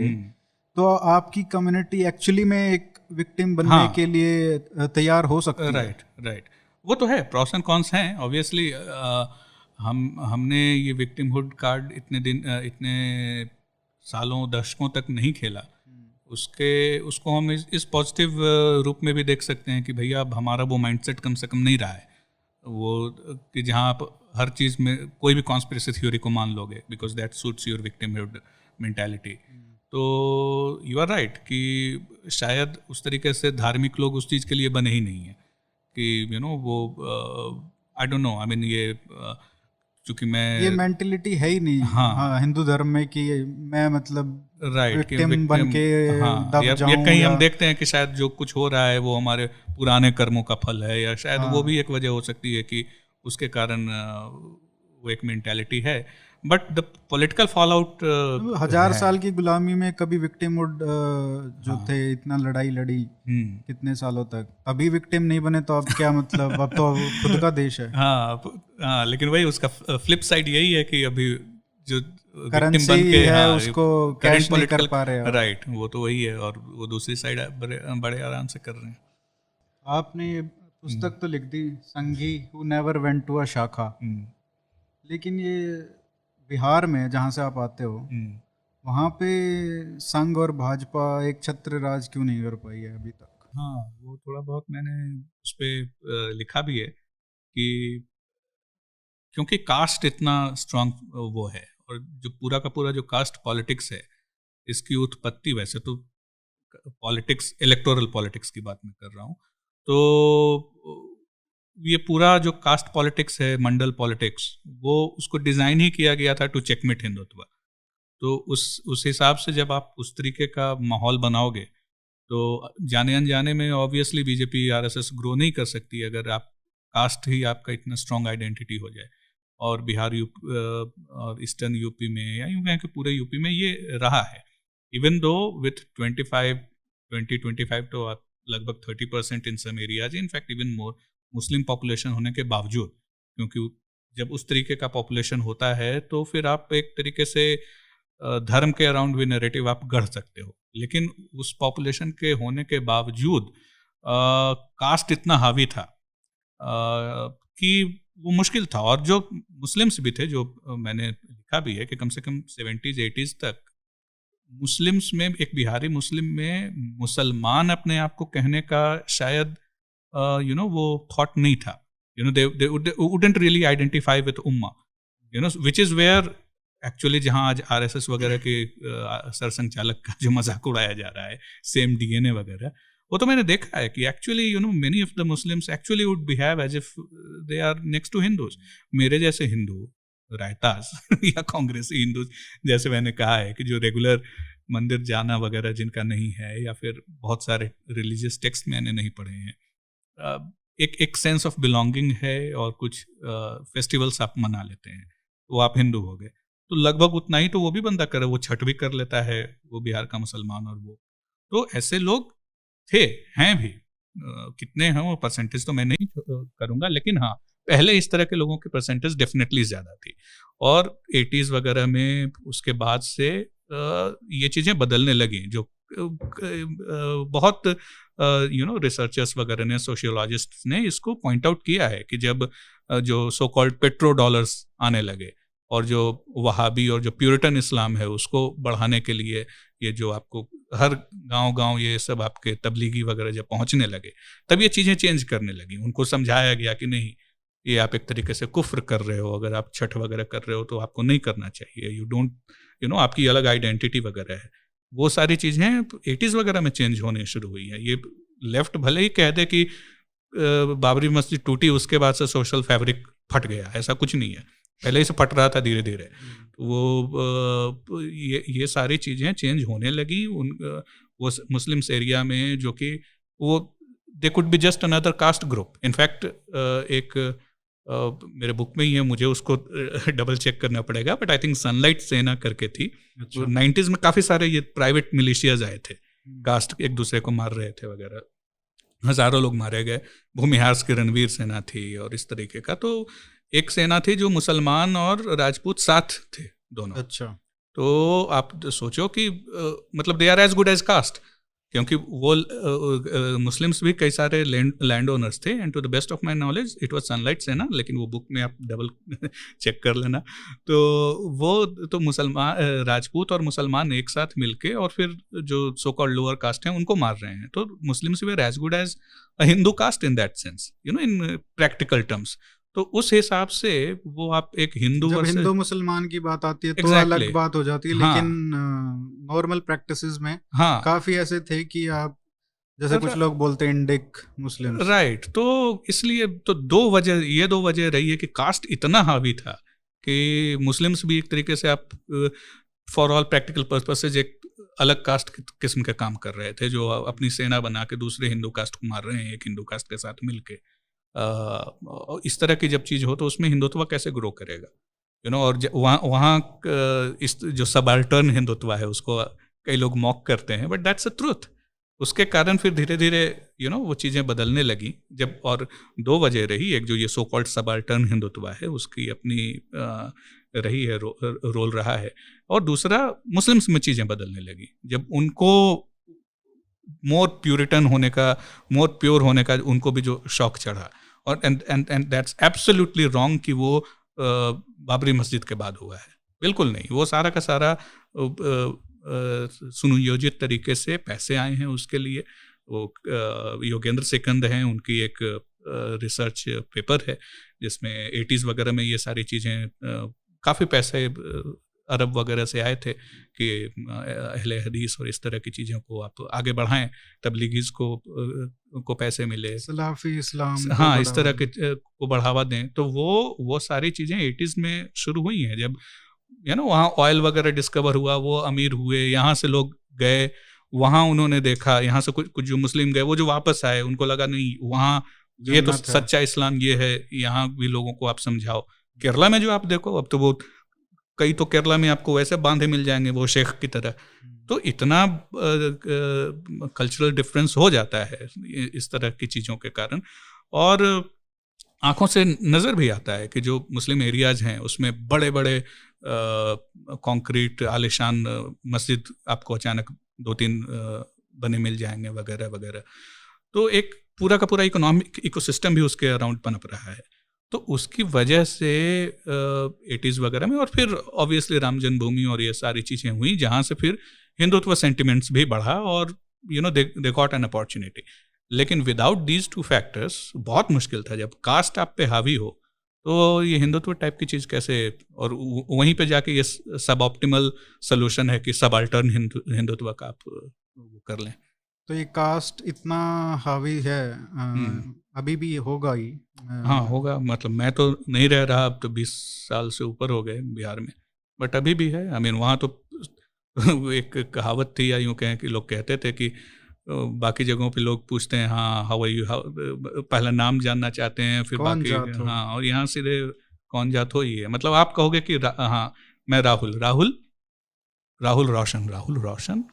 तो आपकी कम्युनिटी एक्चुअली में एक विक्टिम बनने के लिए तैयार हो सकती है। राइट, वो तो है, प्रॉस एंड कॉन्स हैं ऑब्वियसली। हमने ये विक्टिमहुड कार्ड इतने सालों दशकों तक नहीं खेला, उसको हम इस पॉजिटिव रूप में भी देख सकते हैं कि भैया अब हमारा वो माइंडसेट कम से कम नहीं रहा है वो कि जहाँ आप हर चीज़ में कोई भी कॉन्स्पिरेसी थ्योरी को मान लोगे because that suits your victimhood mentality. तो यू आर राइट कि शायद उस तरीके से धार्मिक लोग उस चीज़ के लिए बने ही नहीं है कि वो आई डोंट नो, आई मीन ये चूँकि ये मेंटलिटी है ही नहीं हाँ हिंदू धर्म में कि मैं मतलब विक्टिम बन के दब जाऊं, या कहीं हम देखते हैं कि शायद जो कुछ हो रहा है वो हमारे पुराने कर्मों का फल है, या शायद वो भी एक वजह हो सकती है कि उसके कारण वो एक मेंटालिटी है। But the political fall out 1000 साल की गुलामी में कभी विक्टिमहुड जो थे इतना लड़ाई लड़ी कितने सालों तक, अभी विक्टिम नहीं बने तो अब क्या मतलब, अब तो खुद का देश है। हाँ, लेकिन वही उसका फ्लिप साइड यही है कि अभी जो करेंसी बन के है उसको कैश नहीं कर पा रहे हैं। राइट, वो तो वही है, और वो दूसरी साइड बड़े आराम से कर रहे हैं। आपने ये पुस्तक तो लिख दी, Sanghi who never went to a shakha, लेकिन ये बिहार में जहाँ से आप आते हो वहाँ पे संघ और भाजपा एक छत्र राज क्यों नहीं कर पाई है अभी तक? हाँ, वो थोड़ा बहुत मैंने उस पर लिखा भी है कि क्योंकि कास्ट इतना स्ट्रांग वो है, और जो पूरा का पूरा जो कास्ट पॉलिटिक्स है इसकी उत्पत्ति, वैसे तो पॉलिटिक्स इलेक्टोरल पॉलिटिक्स की बात मैं कर रहा हूँ, तो ये पूरा जो कास्ट पॉलिटिक्स है, मंडल पॉलिटिक्स, वो उसको डिज़ाइन ही किया गया था टू चेकमेट हिंदुत्व। तो उस हिसाब से जब आप उस तरीके का माहौल बनाओगे तो जाने अनजाने में ऑब्वियसली बीजेपी आरएसएस ग्रो नहीं कर सकती अगर आप कास्ट ही आपका इतना स्ट्रॉन्ग आइडेंटिटी हो जाए। और बिहार और ईस्टर्न यूपी में, या यूँ कहें कि पूरे यूपी में ये रहा है, इवन दो विथ 25 तो लगभग 30% in some areas, in fact even more Muslim population होने के बावजूद, क्योंकि जब उस तरीके का पॉपुलेशन होता है तो फिर आप एक तरीके से धर्म के अराउंड भी नैरेटिव आप गढ़ सकते हो, लेकिन उस पॉपुलेशन के होने के बावजूद कास्ट इतना हावी था कि वो मुश्किल था। और जो मुस्लिम्स भी थे, जो मैंने लिखा भी है कि कम से कम 70s 80s तक मुस्लिम्स में, एक बिहारी मुस्लिम में मुसलमान अपने आप को कहने का शायद वो थॉट नहीं था, they wouldn't really identify with Umma, which is where actually जहाँ आज आरएसएस वगैरह के सरसंघ चालक का जो मजाक उड़ाया जा रहा है, सेम डीएनए वगैरह, वो तो मैंने देखा है कि actually many of the Muslims actually would behave as if they are next to Hindus. मेरे जैसे हिंदू रायतास या कांग्रेसी हिंदू, जैसे मैंने कहा है कि जो रेगुलर मंदिर जाना वगैरह जिनका नहीं है, या फिर बहुत सारे रिलीजियस टेक्स्ट मैंने नहीं पढ़े हैं, एक सेंस ऑफ बिलोंगिंग है, और कुछ फेस्टिवल्स आप मना लेते हैं तो आप हिंदू हो गए, तो लगभग उतना ही तो वो भी बंदा करे, वो छठ भी कर लेता है, वो बिहार का मुसलमान। और वो तो ऐसे लोग थे, हैं भी, कितने हैं वो परसेंटेज तो मैं नहीं करूँगा, लेकिन हाँ, पहले इस तरह के लोगों की परसेंटेज डेफिनेटली ज़्यादा थी। और 80s वगैरह में उसके बाद से ये चीज़ें बदलने लगी, जो बहुत रिसर्चर्स वगैरह ने, सोशियोलॉजिस्ट ने इसको पॉइंट आउट किया है कि जब जो सो कॉल्ड पेट्रो डॉलर्स आने लगे और जो वहाबी और जो प्यूरिटन इस्लाम है उसको बढ़ाने के लिए ये जो आपको हर गांव ये सब आपके तबलीगी वगैरह जब पहुंचने लगे, तब ये चीज़ें चेंज करने लगी। उनको समझाया गया कि नहीं, ये आप एक तरीके से कुफ्र कर रहे हो, अगर आप छठ वगैरह कर रहे हो तो आपको नहीं करना चाहिए, यू डोंट आपकी अलग आइडेंटिटी वगैरह है। वो सारी चीज़ें 80s वगैरह में चेंज होने शुरू हुई हैं। ये लेफ्ट भले ही कह दे कि बाबरी मस्जिद टूटी उसके बाद से सोशल फैब्रिक फट गया, ऐसा कुछ नहीं है, पहले ही से फट रहा था धीरे धीरे। वो ये सारी चीज़ें चेंज होने लगी वो मुस्लिम्स एरिया में, जो कि वो they could be just another caste group. In fact एक मेरे बुक में ही है, मुझे उसको डबल चेक करना पड़ेगा, बट आई थिंक सनलाइट सेना करके थी। अच्छा। 90s में काफ़ी सारे ये प्राइवेट मिलिशियाज आए थे, कास्ट एक दूसरे को मार रहे थे वगैरह, हज़ारों लोग मारे गए। भूमिहार की रणवीर सेना थी और इस तरीके का। तो एक सेना थी जो मुसलमान और राजपूत साथ थे दोनों। अच्छा। तो आप सोचो कि मतलब they are as good as caste, क्योंकि वो मुस्लिम्स भी कई सारे लैंड ओनर्स थे। And to the best of my knowledge it was Sunlight Sena, लेकिन वो बुक में आप डबल चेक कर लेना। तो वो तो मुसलमान, राजपूत और मुसलमान एक साथ मिलके और फिर जो सो कॉल्ड लोअर कास्ट हैं उनको मार रहे हैं। तो Muslims were as good as a Hindu caste in that sense, in practical terms. तो उस हिसाब से वो आप एक हिंदू, जब हिंदू मुसलमान की बात आती है तो अलग बात हो जाती है। हाँ, लेकिन नॉर्मल प्रैक्टिसेस में हाँ, काफी ऐसे थे कि आप जैसे कुछ लोग बोलते हैं इंडिक मुस्लिम, राइट। तो इसलिए तो दो वजह रही है कि कास्ट इतना हावी था कि मुस्लिम्स भी एक तरीके से आप फॉर ऑल प्रैक्टिकल पर्पसेज एक अलग कास्ट किस्म के काम कर रहे थे, जो अपनी सेना बना के दूसरे हिंदू कास्ट को मार रहे हैं एक हिंदू कास्ट के साथ मिलके। इस तरह की जब चीज़ हो तो उसमें हिंदुत्व कैसे ग्रो करेगा, और वहाँ इस जो सबाल्टर्न हिंदुत्व है उसको कई लोग मॉक करते हैं, बट दैट्स अ ट्रूथ। उसके कारण फिर धीरे धीरे वो चीज़ें बदलने लगी जब, और दो वजह रही। एक जो ये सो कॉल्ड सबाल्टर्न हिंदुत्व है उसकी अपनी रही है, रोल रहा है, और दूसरा मुस्लिम्स में चीज़ें बदलने लगी जब उनको मोर प्यूरिटन होने का, मोर प्योर होने का उनको भी जो शौक चढ़ा। और एंड दैट्स एब्सोल्युटली रॉन्ग कि वो बाबरी मस्जिद के बाद हुआ है, बिल्कुल नहीं। वो सारा का सारा सुनियोजित तरीके से पैसे आए हैं उसके लिए। वो योगेंद्र सिकंद हैं, उनकी एक रिसर्च पेपर है जिसमें 80s वगैरह में ये सारी चीज़ें काफ़ी पैसे अरब वगैरह से आए थे कि अहले हदीस और इस तरह की चीज़ों को आप आगे बढ़ाएं, तबलीगीज़ को पैसे मिले, सलाफी इस्लाम, हाँ, इस तरह के को बढ़ावा दें। तो वो सारी चीज़ें 80s में शुरू हुई हैं जब वहाँ ऑयल वगैरह डिस्कवर हुआ, वो अमीर हुए, यहाँ से लोग गए, वहाँ उन्होंने देखा, यहाँ से कुछ जो मुस्लिम गए, वो जो वापस आए उनको लगा नहीं वहाँ ये तो सच्चा इस्लाम ये है, यहाँ भी लोगों को आप समझाओ। केरला में जो आप देखो, अब तो वो कई तो केरला में आपको वैसे बांधे मिल जाएंगे वो शेख की तरह। तो इतना कल्चरल डिफरेंस हो जाता है इस तरह की चीज़ों के कारण। और आंखों से नज़र भी आता है कि जो मुस्लिम एरियाज हैं उसमें बड़े बड़े कंक्रीट आलिशान मस्जिद आपको अचानक 2-3 बने मिल जाएंगे वगैरह वगैरह। तो एक पूरा का पूरा इकोनॉमिक इकोसिस्टम भी उसके अराउंड पनप रहा है। तो उसकी वजह से 80s वगैरह में, और फिर ऑब्वियसली राम जन्मभूमि और ये सारी चीज़ें हुई जहाँ से फिर हिंदुत्व सेंटिमेंट्स भी बढ़ा और दे गॉट एन अपॉर्चुनिटी। लेकिन विदाउट दीज 2 फैक्टर्स बहुत मुश्किल था। जब कास्ट आप पे हावी हो तो ये हिंदुत्व टाइप की चीज़ कैसे, और वहीं पे जाके ये सब ऑप्टिमल सोल्यूशन है कि सबाल्टर्न हिंदुत्व का आप कर लें। तो ये कास्ट इतना हावी है, अभी भी होगा ही? हाँ होगा, मतलब मैं तो नहीं रह रहा, अब तो 20 साल से ऊपर हो गए बिहार में, बट अभी भी है। आई मीन वहाँ तो एक कहावत थी, या यूँ कहें कि लोग कहते थे कि बाकी जगहों पे लोग पूछते हैं हाँ हाउ आर यू, पहला नाम जानना चाहते हैं, फिर बाकी हाँ, और यहाँ सीधे कौन जात हो ही है। मतलब आप कहोगे कि हाँ मैं राहुल रोशन।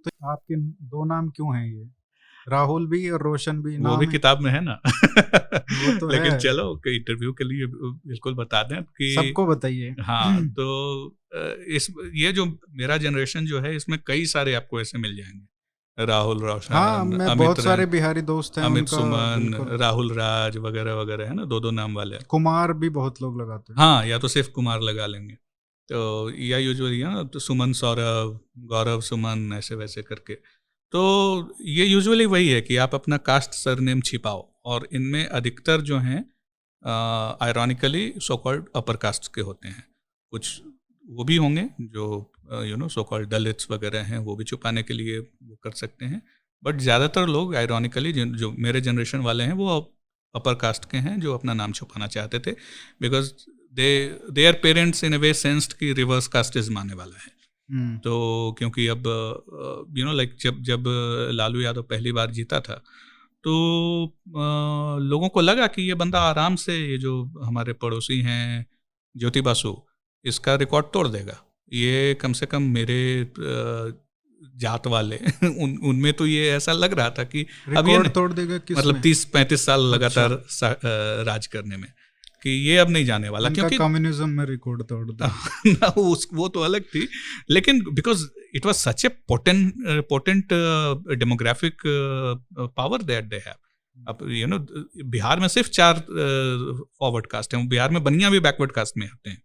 तो आपके 2 नाम क्यों हैं ये, राहुल भी और रोशन भी? वो भी किताब में है ना। वो तो लेकिन है। चलो इंटरव्यू के लिए बिल्कुल बता दें कि सबको बताइए। हाँ, तो इस ये जो मेरा जनरेशन जो है इसमें कई सारे आपको ऐसे मिल जाएंगे, राहुल रोशन, हाँ, मैं बहुत सारे बिहारी दोस्त हैं अमित उनका, सुमन, बिल्कुल। राहुल राज वगैरह वगैरह, है ना, 2-2 नाम वाले। कुमार भी बहुत लोग लगाते हैं। हाँ, या तो सिर्फ कुमार लगा लेंगे, तो या यूजुअली है ना, तो सुमन सौरभ, गौरव सुमन, ऐसे वैसे करके। तो ये यूजुअली वही है कि आप अपना कास्ट सरनेम छिपाओ, और इनमें अधिकतर जो हैं ironically so called upper caste के होते हैं। कुछ वो भी होंगे जो सो कॉल्ड दलित्स वगैरह हैं, वो भी छुपाने के लिए वो कर सकते हैं, बट ज़्यादातर लोग आयरॉनिकली जो मेरे जनरेशन वाले हैं वो अपर कास्ट के हैं, जो अपना नाम छुपाना चाहते थे, because their parents in a way sensed कि रिवर्स कास्टिज्म आने वाला है। तो क्योंकि अब लाइक जब लालू यादव पहली बार जीता था, तो लोगों को लगा कि ये बंदा आराम से, ये जो हमारे पड़ोसी हैं ज्योति बासु, इसका रिकॉर्ड तोड़ देगा। ये कम से कम मेरे जात वाले उनमें तो ये ऐसा लग रहा था कि अब ये तोड़ देगा, मतलब 30-35 साल लगातार राज करने में, कि ये अब नहीं जाने वाला, क्योंकि कम्युनिज्म में रिकॉर्ड तोड़ दिया। वो तो अलग थी, लेकिन because it was such A potent demographic power that they have. अब बिहार में सिर्फ 4 फॉरवर्ड कास्ट हैं, बिहार में बनिया भी बैकवर्ड कास्ट में आते हैं।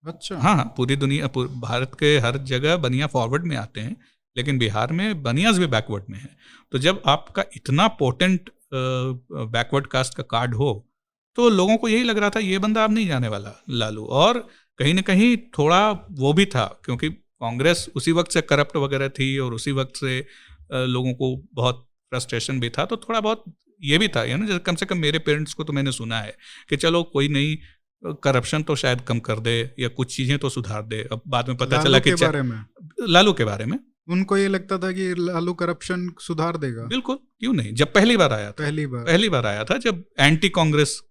अच्छा। हाँ, पूरी दुनिया, भारत के हर जगह बनिया फॉरवर्ड में आते हैं, लेकिन बिहार में बनियाज भी बैकवर्ड में है। तो जब आपका इतना पोटेंट बैकवर्ड कास्ट का कार्ड हो, तो लोगों को यही लग रहा था ये बंदा अब नहीं जाने वाला लालू। और कहीं ना कहीं थोड़ा वो भी था, क्योंकि कांग्रेस उसी वक्त से करप्ट वगैरह थी, और उसी वक्त से लोगों को बहुत फ्रस्ट्रेशन भी था, तो थोड़ा बहुत ये भी था, जैसे कम से कम मेरे पेरेंट्स को तो मैंने सुना है कि चलो कोई नहीं, करप्शन तो शायद कम कर दे या कुछ चीजें तो सुधार दे। अब बाद में पता चला कि लालू के बारे में उनको ये लगता था कि लालू करप्शन सुधार देगा। बिल्कुल, क्यों नहीं, जब पहली बार आया था, पहली बार आया था, जब anti Congress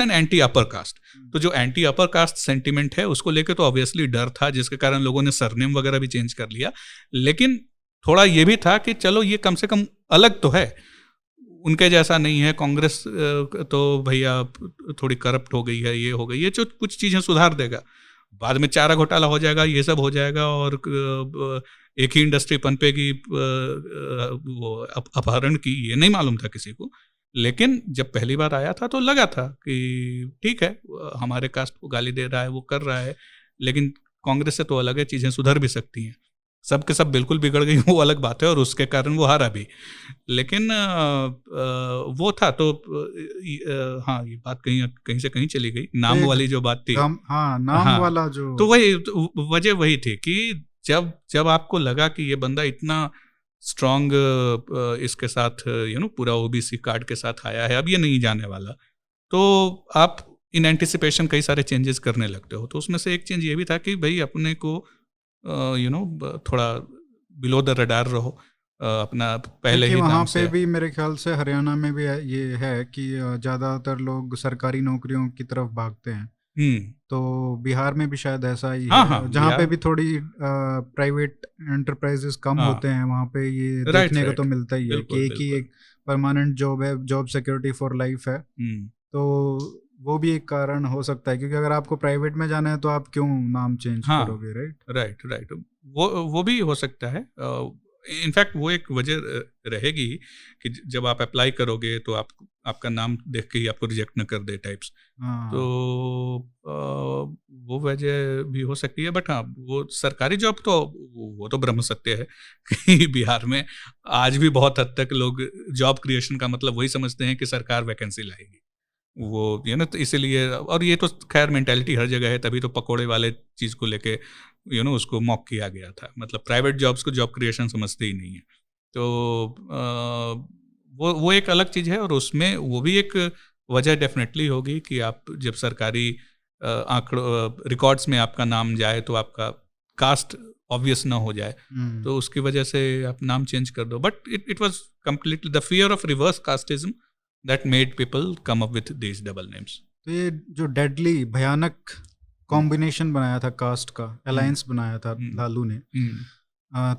and anti upper caste, तो जो एंटी अपर कास्ट सेंटिमेंट है उसको लेके तो ऑब्वियसली डर था, जिसके कारण लोगों ने सरनेम वगैरह भी चेंज कर लिया। लेकिन थोड़ा ये भी था कि चलो ये कम से कम अलग तो है, उनके जैसा नहीं है। कांग्रेस तो भैया थोड़ी करप्ट हो गई है, ये हो गई, ये जो कुछ चीज़ें सुधार देगा, बाद में चारा घोटाला हो जाएगा, ये सब हो जाएगा, और एक ही इंडस्ट्री पनपेगी वो अपहरण की, ये नहीं मालूम था किसी को। लेकिन जब पहली बार आया था तो लगा था कि ठीक है, हमारे कास्ट को गाली दे रहा है, वो कर रहा है, लेकिन कांग्रेस से तो अलग है, चीज़ें सुधर भी सकती हैं। सब के सब बिल्कुल बिगड़ गई वो अलग बात है, और उसके कारण वो हारा भी। लेकिन वो था तो हाँ, ये बात कहीं से कहीं चली गई, नाम वाली जो बात थी। नाम वाला जो, तो वही वजह वही थी कि जब आपको लगा कि ये बंदा इतना स्ट्रांग इसके साथ पूरा ओबीसी कार्ड के साथ आया है, अब ये नहीं जाने वाला, तो आप इन एंटिसिपेशन कई सारे चेंजेस करने लगते हो। तो उसमें से एक चेंज ये भी था कि भाई अपने को थोड़ा बिलो द रडार रहो, अपना पहले ही वहाँ पे भी मेरे ख्याल से हरियाणा में भी ये है कि ज़्यादातर लोग सरकारी नौकरियों की तरफ भागते हैं। तो बिहार में भी शायद ऐसा ही है, जहाँ पे भी थोड़ी प्राइवेट एंटरप्राइजेस कम होते हैं, वहाँ पे ये देखने को तो मिलता ही है कि एक परमानेंट जॉब है, जॉब सिक्योरिटी फॉर लाइफ है। तो वो भी एक कारण हो सकता है, क्योंकि अगर आपको प्राइवेट में जाना है तो आप क्यों नाम चेंज करोगे, राइट। वो भी हो सकता है। इनफैक्ट वो एक वजह रहेगी कि जब आप अप्लाई करोगे तो आपका नाम देख के ही आपको रिजेक्ट न कर दे टाइप्स। तो वो वजह भी हो सकती है। बट हाँ, वो सरकारी जॉब तो वो तो ब्रह्म सत्य है कि बिहार में आज भी बहुत हद तक लोग जॉब क्रिएशन का मतलब वही समझते हैं कि सरकार वैकेंसी लाएगी, वो तो इसीलिए। और ये तो खैर मेंटालिटी हर जगह है, तभी तो पकोड़े वाले चीज़ को लेके उसको मॉक किया गया था। मतलब प्राइवेट जॉब्स को जॉब क्रिएशन समझते ही नहीं है। तो वो एक अलग चीज़ है, और उसमें वो भी एक वजह डेफिनेटली होगी कि आप जब सरकारी आंकड़ों रिकॉर्ड्स में आपका नाम जाए तो आपका कास्ट ऑब्वियस ना हो जाए, तो उसकी वजह से आप नाम चेंज कर दो। But it was completely the fear of reverse casteism that made people come up with these double names. तो ये जो डेडली भयानक कॉम्बिनेशन बनाया था, कास्ट का अलायंस बनाया था लालू ने,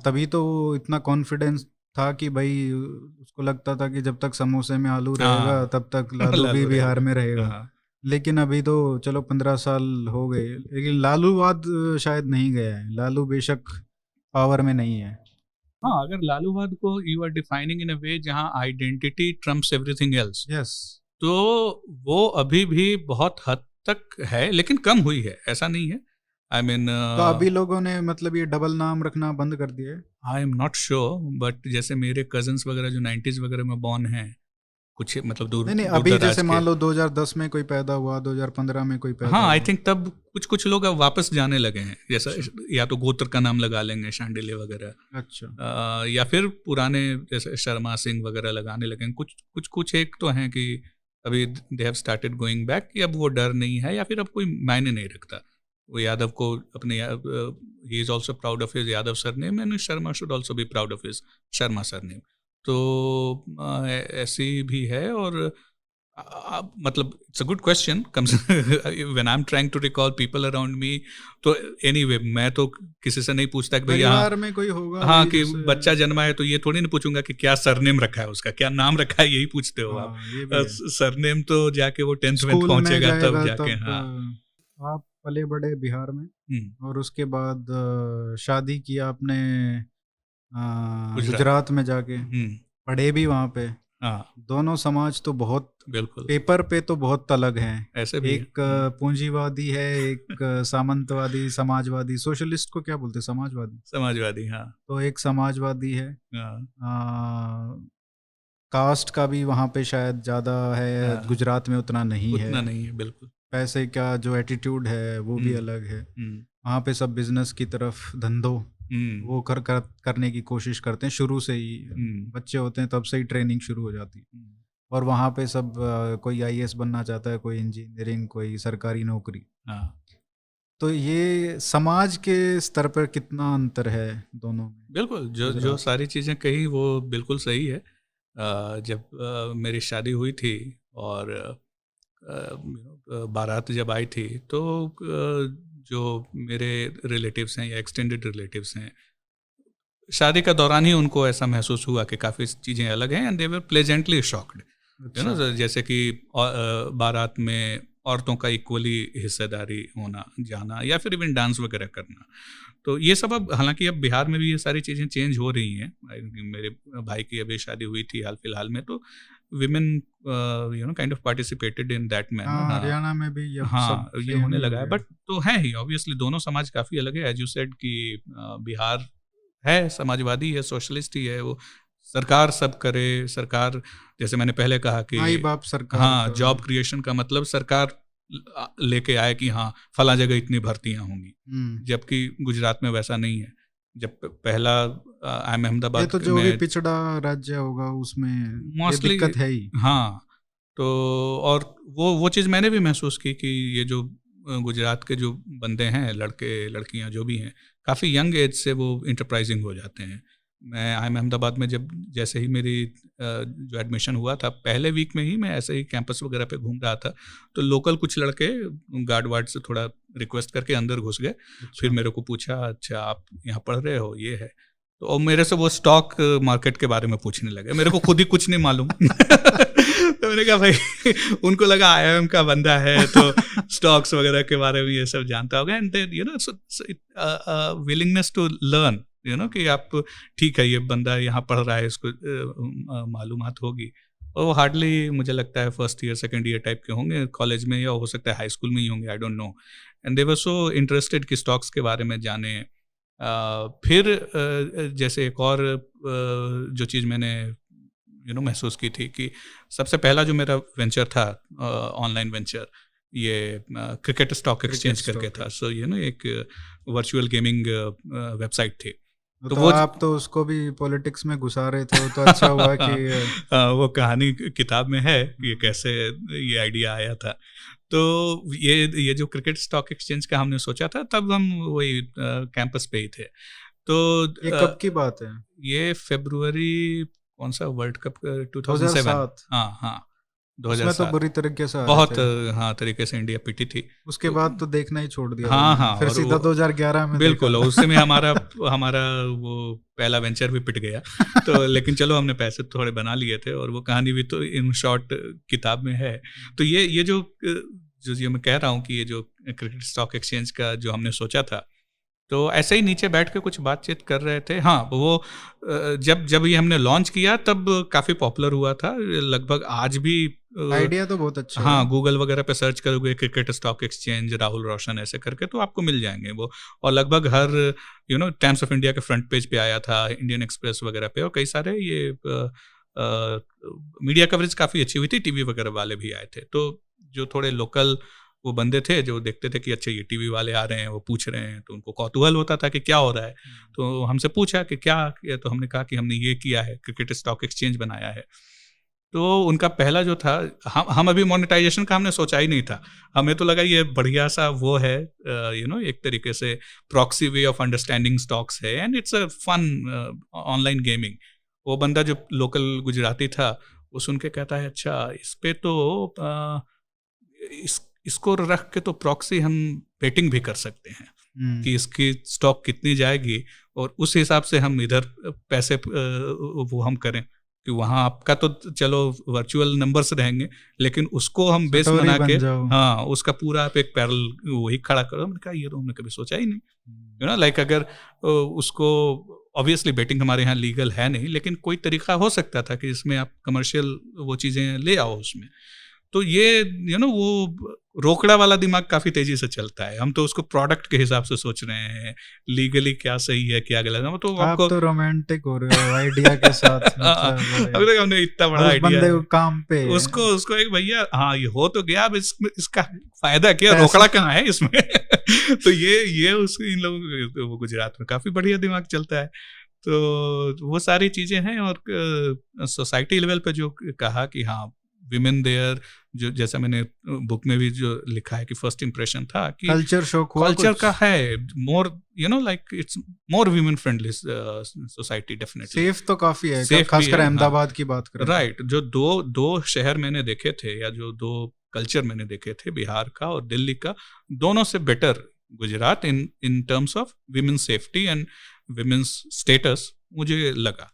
तभी तो इतना कॉन्फिडेंस था कि भाई उसको लगता था कि जब तक समोसे में आलू रहेगा तब तक लालू भी बिहार में रहेगा। लेकिन अभी तो चलो 15 साल हो गए, लेकिन लालूवाद शायद नहीं गया है। लालू बेशक पावर में नहीं है। हाँ, अगर लालूवाद को you are defining in a वे जहाँ identity Trump's everything else, yes. तो वो अभी भी बहुत हद तक है, लेकिन कम हुई है, ऐसा नहीं है। आई मीन तो अभी लोगों ने मतलब ये डबल नाम रखना बंद कर दिया है। आई एम नॉट श्योर, बट जैसे मेरे कजन्स वगैरह जो 90s वगैरह में बॉर्न हैं, कुछ मतलब दूर नहीं, दूर अभी दराज जैसे के, मान लो 2010 में कोई पैदा हुआ, 2015 में कोई पैदा हाँ, आई हुआ। थिंक तब कुछ लोग अब वापस जाने लगे हैं, जैसा या तो गोत्र का नाम लगा लेंगे, शांडिल्य वगैरह, अच्छा। या फिर पुराने जैसे शर्मा सिंह वगैरह लगाने लगे हैं। कुछ एक तो हैं कि अभी they have started going back, कि अब वो डर नहीं है, या फिर अब कोई मायने नहीं रखता। वो यादव को अपने ही is also proud of his Yadav surname, and Sharma should also be proud of his Sharma surname. तो ऐसी भी है। और मतलब it's a good question comes when I am trying to recall people around me. तो एनीवे मैं तो किसी से नहीं पूछता कि भैया, परिवार में कोई होगा, हाँ, वही कि जैसे- बच्चा जन्मा है तो ये थोड़ी ना पूछूंगा कि क्या सरनेम रखा है उसका, क्या नाम रखा है, यही पूछते हो आप। हाँ, ये भी है। सरनेम तो जाके वो 10th में स्कूल में पहुंचेगा तब जाएगा जाके। तब। हाँ, आप पले बड़े बिहार में, हम्म, और उसके बाद शादी किया आपने गुजरात। गुजरात में जाके, पढ़े भी वहाँ पे। हाँ, दोनों समाज तो बहुत बिल्कुल पेपर पे तो बहुत अलग हैं। ऐसे भी एक पूंजीवादी है, एक सामंतवादी, समाजवादी। सोशलिस्ट को क्या बोलते हैं? समाजवादी। समाजवादी। हाँ, तो एक समाजवादी है। हाँ, कास्ट का भी वहाँ पे शायद ज़्यादा है, हाँ, गुजरात में उतना नहीं है। उतना नहीं है, बिल्कुल। पैसे का जो एटीट्यूड है वो भी अलग है। वहाँ पे सब बिजनेस की तरफ, धंधों वो करने की कोशिश करते हैं शुरू से ही। बच्चे होते हैं तब से ही ट्रेनिंग शुरू हो जाती है। और वहाँ पे सब कोई आईएएस बनना चाहता है, कोई इंजीनियरिंग, कोई सरकारी नौकरी। तो ये समाज के स्तर पर कितना अंतर है दोनों में? बिल्कुल, जो सारी चीज़ें कही वो बिल्कुल सही है। जब मेरी शादी हुई थी और बारात जब आई थी, तो जो मेरे रिलेटिव्स हैं या एक्सटेंडेड रिलेटिव्स हैं, शादी का दौरान ही उनको ऐसा महसूस हुआ कि काफ़ी चीज़ें अलग हैं, and they were pleasantly shocked. You know, जैसे कि बारात में औरतों का इक्वली हिस्सेदारी होना, जाना, या फिर इवन डांस वगैरह करना। तो ये सब अब, हालांकि अब बिहार में भी ये सारी चीज़ें चेंज हो रही हैं। मेरे भाई की अभी शादी हुई थी हाल फिलहाल में, तो women you know kind of participated in that manner. Haryana में भी ये हाँ, सब ये होने लगा है। बट तो है ही, ऑब्वियसली दोनों समाज काफ़ी अलग है। एज यू सेड कि बिहार है समाजवादी है, सोशलिस्ट ही है। वो सरकार सब करे, सरकार, जैसे मैंने पहले कहा कि माई बाप सरकार। हाँ, जॉब क्रिएशन का मतलब सरकार लेके आए कि हाँ फला जगह इतनी भर्तियां होंगी, जबकि गुजरात में वैसा नहीं है। जब पहला अहमदाबाद, ये तो जो भी पिछड़ा राज्य होगा उसमें मोस्टली दिक्कत है ही। हाँ, तो और वो चीज़ मैंने भी महसूस की कि ये जो गुजरात के जो बंदे हैं, लड़के लड़कियां जो भी हैं, काफ़ी यंग एज से वो इंटरप्राइजिंग हो जाते हैं। मैं अहमदाबाद में जैसे ही मेरी जो एडमिशन हुआ था, पहले वीक में ही मैं ऐसे ही कैंपस वगैरह पे घूम रहा था, तो लोकल कुछ लड़के गार्ड वार्ड से थोड़ा रिक्वेस्ट करके अंदर घुस गए। फिर मेरे को पूछा, अच्छा आप यहाँ पढ़ रहे हो, ये है। तो और मेरे से वो स्टॉक मार्केट के बारे में पूछने लगे। मेरे को खुद ही कुछ नहीं मालूम। तो मैंने कहा भाई, उनको लगा IIM का बंदा है तो स्टॉक्स वगैरह के बारे में ये सब जानता होगा। And then you know willingness to learn, you know, कि आप ठीक है, ये बंदा यहाँ पढ़ रहा है, इसको मालूमात होगी। और वो हार्डली मुझे लगता है first year second year type के होंगे कॉलेज में, या हो सकता है हाई स्कूल में ही होंगे, आई don't no. And they were so interested कि स्टॉक्स के बारे में जाने। फिर जैसे एक और जो चीज़ मैंने यू नो महसूस की थी कि सबसे पहला जो मेरा वेंचर था, ऑनलाइन वेंचर, ये क्रिकेट स्टॉक एक्सचेंज करके था। सो यू नो एक वर्चुअल गेमिंग वेबसाइट थी। तो वो आप तो उसको भी पॉलिटिक्स में घुसा रहे थे, तो अच्छा हुआ कि वो कहानी किताब में है कि कैसे ये आइडिया आया था। तो ये जो क्रिकेट स्टॉक एक्सचेंज का हमने सोचा था, तब हम वही कैंपस पे ही थे। तो ये कब की बात है? ये फरवरी, कौन सा, वर्ल्ड कप 2007। हाँ 2007 उसमें तो बुरी तरीके से बहुत तरीके से इंडिया पिटी थी। उसके बाद तो देखना ही छोड़ दिया। हाँ, फिर सीधा 2011 में बिल्कुल, उससे में हमारा वो पहला वेंचर भी पिट गया। तो लेकिन चलो, हमने पैसे थोड़े बना लिए थे, और वो कहानी भी तो इन शॉर्ट किताब में है। तो ये जो मैं कह रहा हूँ कि ये जो क्रिकेट स्टॉक एक्सचेंज का जो हमने सोचा था, तो ऐसे ही नीचे बैठ के कुछ बातचीत कर रहे थे। हाँ, वो जब ये हमने लॉन्च किया तब काफ़ी पॉपुलर हुआ था। लगभग आज भी आइडिया तो बहुत अच्छा हाँ, है। गूगल वगैरह पे सर्च करोगे क्रिकेट स्टॉक एक्सचेंज राहुल रोशन ऐसे करके तो आपको मिल जाएंगे वो। और लगभग हर टाइम्स ऑफ इंडिया के फ्रंट पेज पे आया था, इंडियन एक्सप्रेस वगैरह पे, और कई सारे ये मीडिया कवरेज काफ़ी अच्छी हुई थी, टीवी वगैरह वाले भी आए थे। तो जो थोड़े लोकल वो बंदे थे जो देखते थे कि अच्छा ये टीवी वाले आ रहे हैं, वो पूछ रहे हैं, तो उनको कौतूहल होता था कि क्या हो रहा है। तो हमसे पूछा कि क्या किया, तो हमने कहा कि हमने ये किया है, क्रिकेट स्टॉक एक्सचेंज बनाया है। तो उनका पहला जो था, हम अभी मोनेटाइजेशन का हमने सोचा ही नहीं था। हमें तो लगा ये बढ़िया सा वो है, एक तरीके से proxy way of understanding stocks है, and it's a fun online gaming. वो बंदा जो लोकल गुजराती था वो सुन के कहता है अच्छा इस पे तो इसको रख के तो प्रॉक्सी हम बेटिंग भी कर सकते हैं कि इसकी स्टॉक कितनी जाएगी, और उस हिसाब से हम इधर पैसे वो हम करें कि वहाँ आपका तो चलो वर्चुअल नंबर्स रहेंगे, लेकिन उसको हम बेस बना के, हाँ, उसका पूरा आप एक पैरल वही खड़ा करो। मैंने कहा ये तो हमने कभी सोचा ही नहीं। लाइक अगर उसको, ऑब्वियसली बेटिंग हमारे यहाँ लीगल है नहीं, लेकिन कोई तरीका हो सकता था कि इसमें आप कमर्शियल वो चीज़ें ले आओ उसमें। तो ये वो रोकड़ा वाला दिमाग काफ़ी तेज़ी से चलता है। हम तो उसको प्रोडक्ट के हिसाब से सोच रहे हैं, लीगली क्या सही है क्या गलत है। तो आप तो रोमांटिक हो रहे हो आइडिया के साथ। अभी तक हमने इतना बड़ा आइडिया बंदे को काम पे उसको एक भैया, हाँ ये हो तो गया, अब इसका फायदा क्या, रोकड़ा कहाँ है इसमें। तो ये इन लोगों गुजरात में काफ़ी बढ़िया दिमाग चलता है। तो वो सारी चीज़ें हैं। और सोसाइटी लेवल पे जो कहा कि हाँ विमेन देयर, जो जैसा मैंने बुक में भी जो लिखा है कि फर्स्ट इंप्रेशन था कि कल्चर शॉक कल्चर का है, more like it's more women friendly society, definitely safe तो काफी है, खासकर अहमदाबाद की बात करें। राइट, जो दो शहर मैंने देखे थे, या जो दो कल्चर मैंने देखे थे, बिहार का और दिल्ली का, दोनों से better Gujarat in terms of women safety and women's status मुझे लगा।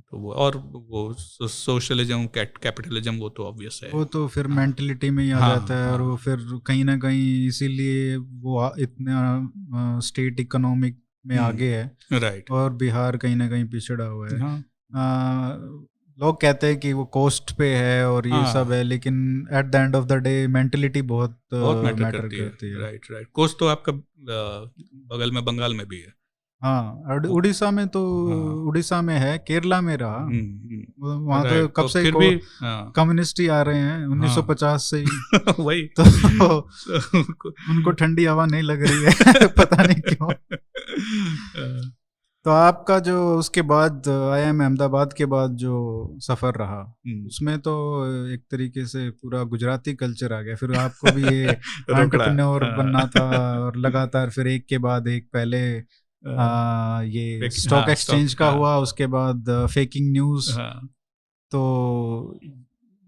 तो वो सोशलिज्म कैपिटलिज्म वो तो ऑब्वियस है, वो तो फिर मेंटलिटी में ही आ जाता है। और वो फिर कहीं ना कहीं इसीलिए वो इतने स्टेट इकोनॉमिक में आगे है, राइट, और बिहार कहीं ना कहीं पिछड़ा हुआ है। लोग कहते हैं कि वो कोस्ट पे है और ये सब है, लेकिन at the end of the day mentality बहुत मैटर करती है। राइट, कोस्ट तो आपका बगल में बंगाल में भी है। हाँ, उड़ीसा में तो उड़ीसा में है, केरला में रहा, वहाँ तो कब से कम्युनिस्ट ही आ रहे हैं, 1950 से ही। वही तो उनको ठंडी हवा नहीं लग रही है पता नहीं क्यों। तो आपका जो उसके बाद IIM अहमदाबाद के बाद जो सफर रहा, उसमें तो एक तरीके से पूरा गुजराती कल्चर आ गया। फिर आपको भी ये एंटरप्रेन्योर बनना था, और लगातार फिर एक के बाद एक, पहले ये स्टॉक एक्सचेंज का हुआ, उसके बाद फेकिंग न्यूज। तो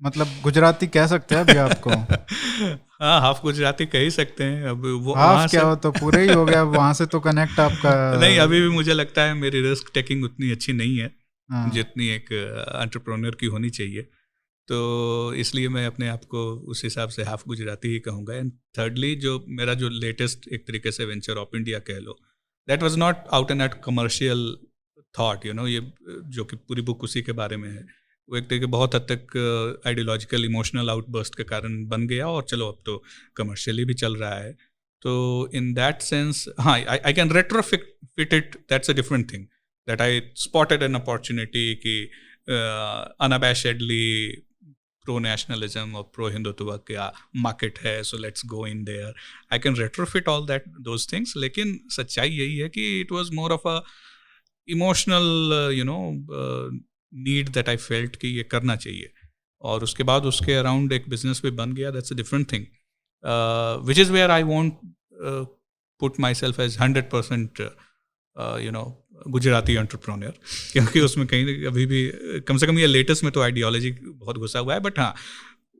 मतलब गुजराती कह सकते हैं अभी आपको? हाँ, हाफ गुजराती कह ही सकते हैं। अब वो हाफ क्या हो तो पूरे ही हो गया। वहां से तो कनेक्ट आपका नहीं, अभी भी मुझे लगता है मेरी रिस्क टेकिंग उतनी अच्छी नहीं है जितनी एक एंटरप्रेन्योर की होनी चाहिए। तो इसलिए मैं अपने आप को उस हिसाब से हाफ गुजराती ही कहूँगा। एंड थर्डली, जो मेरा जो लेटेस्ट एक तरीके से वेंचर ऑफ इंडिया कह लो, that was not out and out commercial thought, ये जो कि पूरी बुक उसी के बारे में है। वो एक तरीके बहुत हद तक आइडियोलॉजिकल इमोशनल आउटबर्स्ट के कारण बन गया, और चलो अब तो कमर्शियली भी चल रहा है। तो इन दैट सेंस, हाँ, I can retrofit it, that's a different thing, that I spotted an opportunity कि अनअबैशेडली प्रो नेशनलिज्म और प्रो हिंदुत्व का मार्केट है, so let's go in their. I can retrofit all that those things, लेकिन सच्चाई यही है कि it was more of a emotional need that I felt कि ये करना चाहिए, और उसके बाद उसके अराउंड एक बिजनेस भी बन गया। That's a different thing, which is where I want put my self as 100% Gujarati entrepreneur, क्योंकि उसमें कहीं अभी भी कम से कम ये लेटेस्ट में तो आइडियोलॉजी बहुत घुसा हुआ है। बट हाँ,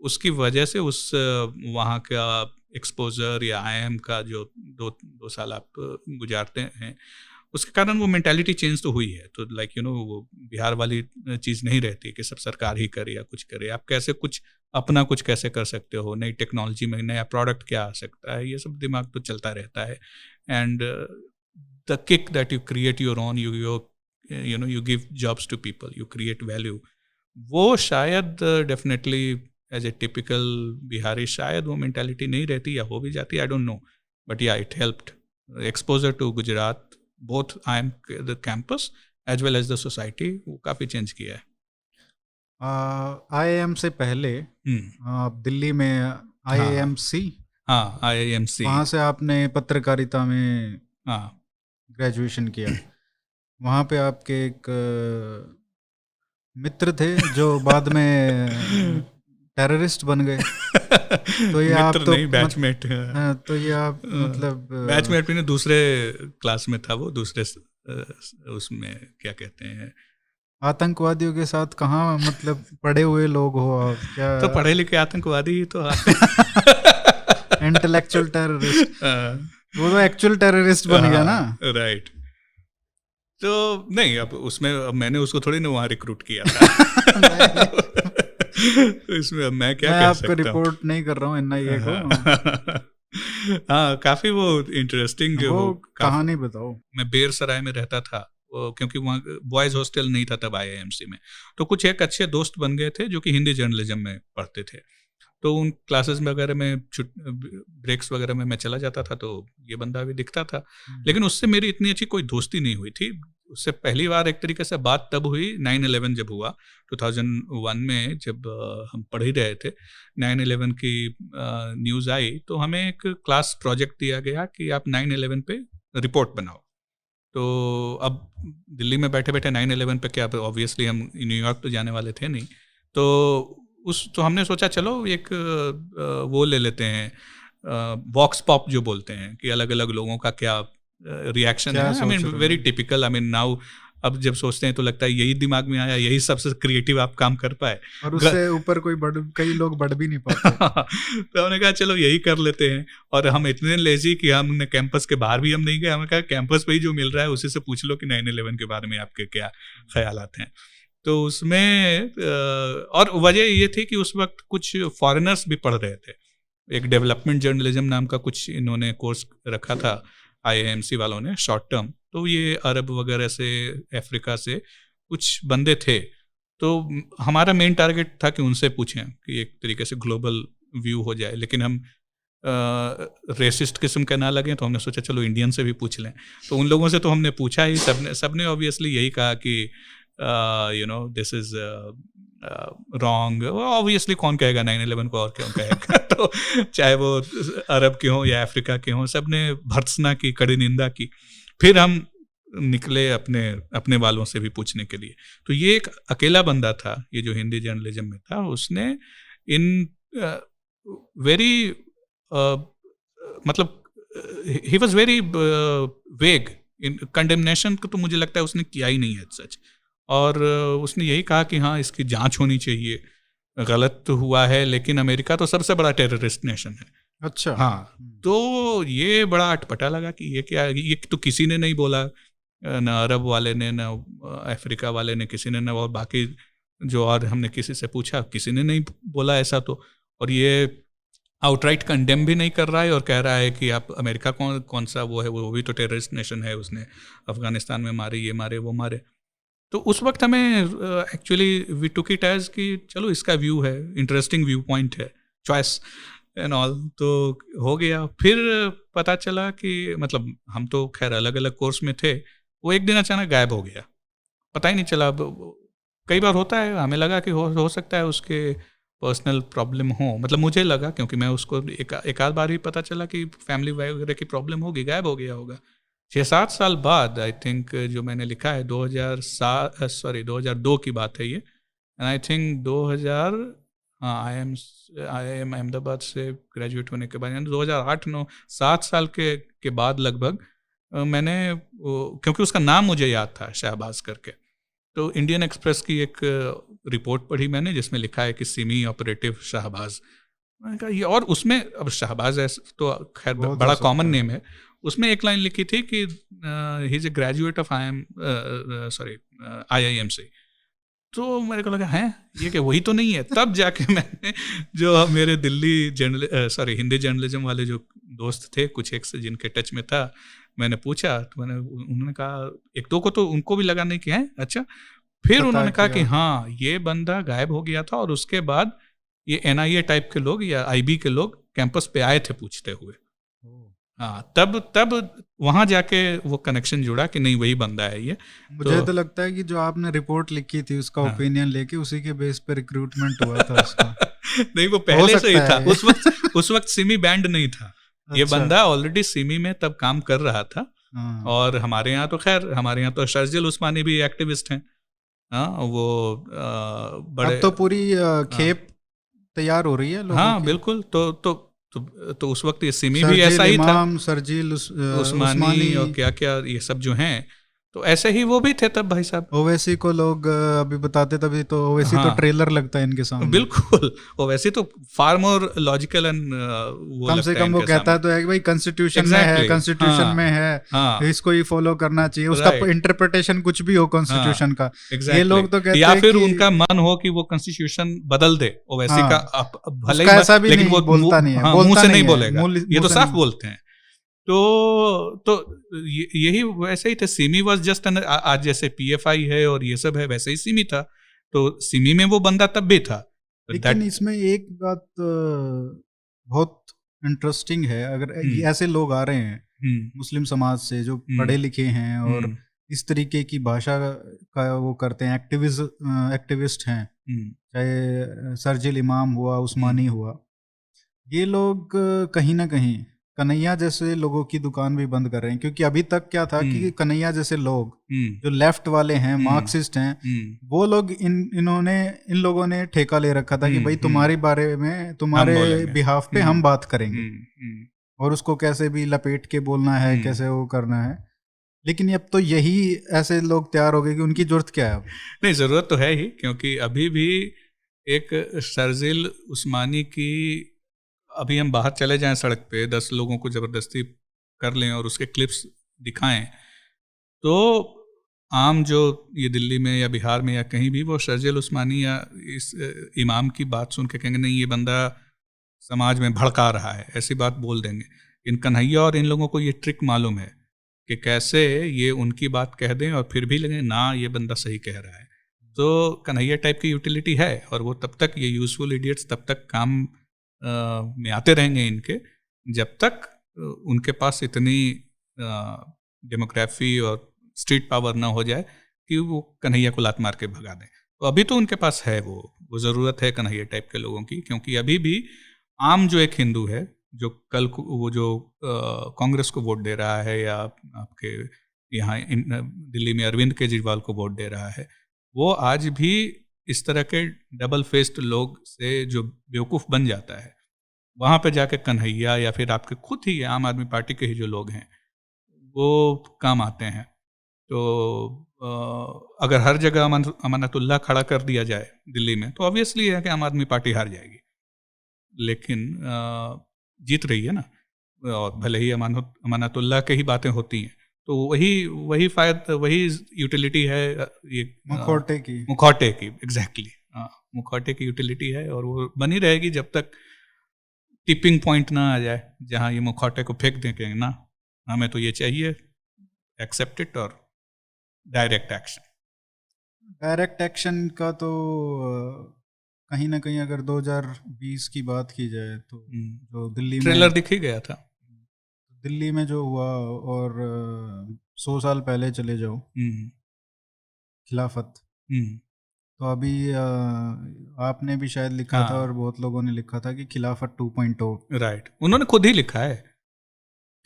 उसकी वजह से उस वहाँ का एक्सपोजर या IIM का जो दो साल आप गुजारते हैं, उसके कारण वो मेंटालिटी चेंज तो हुई है। तो लाइक वो बिहार वाली चीज़ नहीं रहती कि सब सरकार ही करे या कुछ करे, आप कैसे कुछ अपना कुछ कैसे कर सकते हो, नई टेक्नोलॉजी में नया प्रोडक्ट क्या आ सकता है, ये सब दिमाग तो चलता रहता है। And the kick that you create your own, you give jobs to people, you create value, वो शायद definitely as a typical Bihari शायद वो मेंटालिटी नहीं रहती या हो भी जाती, I don't know, but yeah it helped exposure to Gujarat, both I am the campus as well as the society, वो काफ़ी चेंज किया है। IIM से पहले आप दिल्ली में IIMC, हाँ IIMC, वहाँ से आपने पत्रकारिता में ग्रेजुएशन किया। वहाँ पे आपके एक मित्र थे जो बाद में टेररिस्ट बन गए। तो ये आप तो नहीं, बैचमेट। तो ये आप मतलब बैचमेट भी नहीं, दूसरे क्लास में था वो, दूसरे उसमें क्या कहते हैं, आतंकवादियों के साथ कहाँ मतलब पढ़े हुए लोग हो आप, क्या तो पढ़े लिखे आतंकवादी ही तो इंटेलेक्चुअल टेररिस्ट, वो तो एक्चुअल टेररिस्ट बन गया ना, राइट। तो नहीं, अब उसमें अब मैंने उसको थोड़ी ना वहाँ रिक्रूट किया था। तो इसमें अब मैं क्या कह सकता हूँ, आपको रिपोर्ट नहीं कर रहा हूँ NIA को। हाँ, काफी वो इंटरेस्टिंग वो कहानी बताओ। मैं बेर सराय में रहता था, क्योंकि वहाँ बॉयज़ हॉस्टल नहीं था तब IIMC में, तो कुछ एक अच्छे दोस्त बन गए थे जो कि हिंदी जर्नलिज्म में पढ़ते थे। तो उन क्लासेस में वगैरह में ब्रेक्स वगैरह में मैं चला जाता था, तो ये बंदा भी दिखता था, लेकिन उससे मेरी इतनी अच्छी कोई दोस्ती नहीं हुई थी। उससे पहली बार एक तरीके से बात तब हुई 9/11 जब हुआ 2001 में, जब हम पढ़ ही रहे थे, 9/11 की न्यूज़ आई, तो हमें एक क्लास प्रोजेक्ट दिया गया कि आप 9/11 पे रिपोर्ट बनाओ। तो अब दिल्ली में बैठे बैठे 9/11 पे क्या, ऑब्वियसली हम न्यूयॉर्क तो जाने वाले थे नहीं, तो हमने सोचा चलो एक वो ले लेते हैं, वॉक्स पॉप जो बोलते हैं, कि अलग अलग लोगों का क्या रिएक्शन है। I mean very typical, I mean now अब जब सोचते हैं तो लगता है यही दिमाग में आया, यही सबसे क्रिएटिव आप काम कर पाए, और उससे ऊपर कई लोग बढ़ भी नहीं पाते। तो हमने कहा चलो यही कर लेते हैं, और हम इतने लेजी कि हमने कैंपस के बाहर भी हम नहीं गए, हमने कहा कैंपस पे ही जो मिल रहा है उसी से पूछ लो कि 9/11 के बारे में आपके क्या ख्यालात हैं। तो उसमें और वजह ये थी कि उस वक्त कुछ फॉरेनर्स भी पढ़ रहे थे, एक डेवलपमेंट जर्नलिज्म नाम का कुछ इन्होंने कोर्स रखा था IIMC वालों ने, शॉर्ट टर्म। तो ये अरब वगैरह से, अफ्रीका से कुछ बंदे थे, तो हमारा मेन टारगेट था कि उनसे पूछें कि एक तरीके से ग्लोबल व्यू हो जाए, लेकिन हम रेसिस्ट किस्म के ना लगे, तो हमने सोचा चलो इंडियन से भी पूछ लें। तो उन लोगों से तो हमने पूछा ही, सबने ऑब्वियसली यही कहा कि दिस इज रॉन्ग। ऑब्वियसली कौन कहेगा 9/11 को, और क्यों कहेगा। तो चाहे वो अरब के हों या अफ्रीका के हों, सब ने भर्त्सना की, कड़ी निंदा की। फिर हम निकले अपने वालों से भी पूछने के लिए। तो ये एक अकेला बंदा था, ये जो हिंदी जर्नलिज्म में था, उसने इन वेरी मतलब he was very vague in condemnation को, तो मुझे लगता है उसने किया ही नहीं है सच। और उसने यही कहा कि हाँ इसकी जांच होनी चाहिए, गलत तो हुआ है, लेकिन अमेरिका तो सबसे बड़ा टेररिस्ट नेशन है। अच्छा, हाँ। तो ये बड़ा अटपटा लगा कि ये क्या, ये तो किसी ने नहीं बोला, न अरब वाले ने, न अफ्रीका वाले ने, किसी ने, न और बाकी जो और हमने किसी से पूछा, किसी ने नहीं बोला ऐसा। तो और ये आउटराइट कंडेम भी नहीं कर रहा है और कह रहा है कि आप अमेरिका कौन सा वो है, वो भी तो टेररिस्ट नेशन है, उसने अफगानिस्तान में मारे, ये मारे, वो मारे। तो उस वक्त हमें actually we took it as कि चलो इसका व्यू है, इंटरेस्टिंग व्यू पॉइंट है, चॉइस एंड ऑल, तो हो गया। फिर पता चला कि मतलब हम तो खैर अलग अलग कोर्स में थे, वो एक दिन अचानक गायब हो गया, पता ही नहीं चला। कई बार होता है, हमें लगा कि हो सकता है उसके पर्सनल प्रॉब्लम हो, मतलब मुझे लगा, क्योंकि मैं उसको एक आध बार ही पता चला कि फैमिली वगैरह की प्रॉब्लम होगी, गायब हो गया होगा। 6-7 साल बाद आई थिंक जो मैंने लिखा है 2002 की बात है ये, and I think 2000 I am Ahmedabad से ग्रेजुएट होने के बाद 2008-9 7 साल के बाद लगभग मैंने, क्योंकि उसका नाम मुझे याद था शहबाज करके, तो इंडियन एक्सप्रेस की एक रिपोर्ट पढ़ी मैंने जिसमें लिखा है कि सिमी ऑपरेटिव शहबाज। मैंने कहा ये, और उसमें अब शहबाज है तो खैर बड़ा कॉमन नेम है, उसमें एक लाइन लिखी थी कि he is a graduate of IIM से। तो मेरे को लगा है ये क्या वही तो नहीं है। तब जाके मैंने जो मेरे दिल्ली हिंदी जर्नलिज्म वाले जो दोस्त थे कुछ एक से जिनके टच में था, मैंने पूछा तो उन्होंने कहा, एक दो को तो उनको भी लगा नहीं कि है अच्छा। फिर उन्होंने कहा कि हाँ ये बंदा गायब हो गया था और उसके बाद ये NIA टाइप के लोग या IB के लोग कैंपस पे आए थे पूछते हुए। हाँ, तब वहां जाके वो कनेक्शन जुड़ा कि नहीं वही बंदा है ये। मुझे तो लगता है कि जो आपने रिपोर्ट लिखी थी उसका ओपिनियन लेके उसी के बेस पे रिक्रूटमेंट हुआ था उसका। नहीं, वो पहले से ही था। उस वक्त सिमी बैंड नहीं था। ये बंदा ऑलरेडी सिमी में तब काम कर रहा था। और हमारे यहाँ तो शर्जिल उस्मानी भी एक्टिविस्ट हैं। वो बड़े अब तो पूरी खेप तैयार हो रही है लोगों हाँ की। बिल्कुल। तो उस वक्त ये सिमी भी ऐसा ही था, शर्जिल उस्मानी और क्या क्या ये सब जो हैं, तो ऐसे ही वो भी थे तब भाई साहब। ओवैसी को लोग अभी बताते तभी तो ओवैसी तो ट्रेलर लगता है इनके सामने। बिल्कुल, ओवैसी तो फार मोर लॉजिकल एंड वो कम से कम वो कहता तो है कि भाई कॉन्स्टिट्यूशन में है, कॉन्स्टिट्यूशन में है, इसको ही फॉलो करना चाहिए। उसका इंटरप्रिटेशन कुछ भी हो कॉन्स्टिट्यूशन का, ये लोग तो कहते हैं, या फिर उनका मन हो कि वो कॉन्स्टिट्यूशन बदल दे ओवैसी का, भले ही ऐसा भी नहीं बोलता नहीं है, मुंह से नहीं बोलेगा, ये तो साफ बोलते हैं। तो यही वैसे ही थे। सिमी वॉज जस्ट आज जैसे PFI है और ये सब है वैसे ही सिमी था। तो सिमी में वो बंदा तब भी था। लेकिन इसमें एक बात बहुत इंटरेस्टिंग है, अगर ऐसे लोग आ रहे हैं मुस्लिम समाज से जो पढ़े लिखे हैं और इस तरीके की भाषा का वो करते हैं, एक्टिविस्ट हैं, चाहे शर्जिल इमाम हुआ, उस्मानी हुआ, ये लोग कहीं ना कहीं कन्हैया जैसे लोगों की दुकान भी बंद कर रहे हैं। क्योंकि अभी तक क्या था कि कन्हैया जैसे लोग जो लेफ्ट वाले हैं, मार्क्सिस्ट हैं, वो लोग इन लोगों ने ठेका ले रखा था कि भाई तुम्हारे बारे में, तुम्हारे बिहाफ पे हम बात करेंगे और उसको कैसे भी लपेट के बोलना है, कैसे वो करना है। लेकिन अब तो यही ऐसे लोग तैयार हो गए कि उनकी जरूरत क्या है अब? नहीं, जरूरत तो है ही, क्योंकि अभी भी एक शर्जिल उस्मानी की, अभी हम बाहर चले जाएं सड़क पे 10 लोगों को ज़बरदस्ती कर लें और उसके क्लिप्स दिखाएं, तो आम जो ये दिल्ली में या बिहार में या कहीं भी वो शर्जिल उस्मानी या इस इमाम की बात सुन के कहेंगे नहीं ये बंदा समाज में भड़का रहा है, ऐसी बात बोल देंगे। इन कन्हैया और इन लोगों को ये ट्रिक मालूम है कि कैसे ये उनकी बात कह दें और फिर भी लगे ना ये बंदा सही कह रहा है। तो कन्हैया टाइप की यूटिलिटी है और वो तब तक, ये यूजफुल इडियट्स तब तक काम में आते रहेंगे इनके, जब तक उनके पास इतनी डेमोग्राफी और स्ट्रीट पावर ना हो जाए कि वो कन्हैया को लात मार के भगा दें। तो अभी तो उनके पास है वो ज़रूरत है कन्हैया टाइप के लोगों की, क्योंकि अभी भी आम जो एक हिंदू है जो कल को वो जो कांग्रेस को वोट दे रहा है या आपके यहाँ दिल्ली में अरविंद केजरीवाल को वोट दे रहा है, वो आज भी इस तरह के डबल फेस्ड लोग से जो बेवकूफ़ बन जाता है, वहाँ पे जाके कन्हैया या फिर आपके खुद ही आम आदमी पार्टी के ही जो लोग हैं वो काम आते हैं। तो अगर हर जगह अमानतुल्लाह खड़ा कर दिया जाए दिल्ली में तो ऑब्वियसली है कि आम आदमी पार्टी हार जाएगी, लेकिन जीत रही है ना, और भले ही अमानतुल्लाह के ही बातें होती हैं, तो वही फायदा, वही यूटिलिटी है ये मुखौटे की एग्जैक्टली मुखौटे की यूटिलिटी है, और वो बनी रहेगी जब तक टिपिंग पॉइंट ना आ जाए जहाँ ये मुखौटे को फेंक दें कि ना हमें तो ये चाहिए, एक्सेप्ट इट, और डायरेक्ट एक्शन का तो कहीं ना कहीं अगर 2020 की बात की जाए तो जो दिल्ली में ट्रेलर दिख ही गया था, दिल्ली में जो हुआ, और 100 साल पहले चले जाओ खिलाफत, तो अभी आपने भी शायद लिखा था और बहुत लोगों ने लिखा था कि खिलाफत 2.0, राइट, उन्होंने खुद ही लिखा है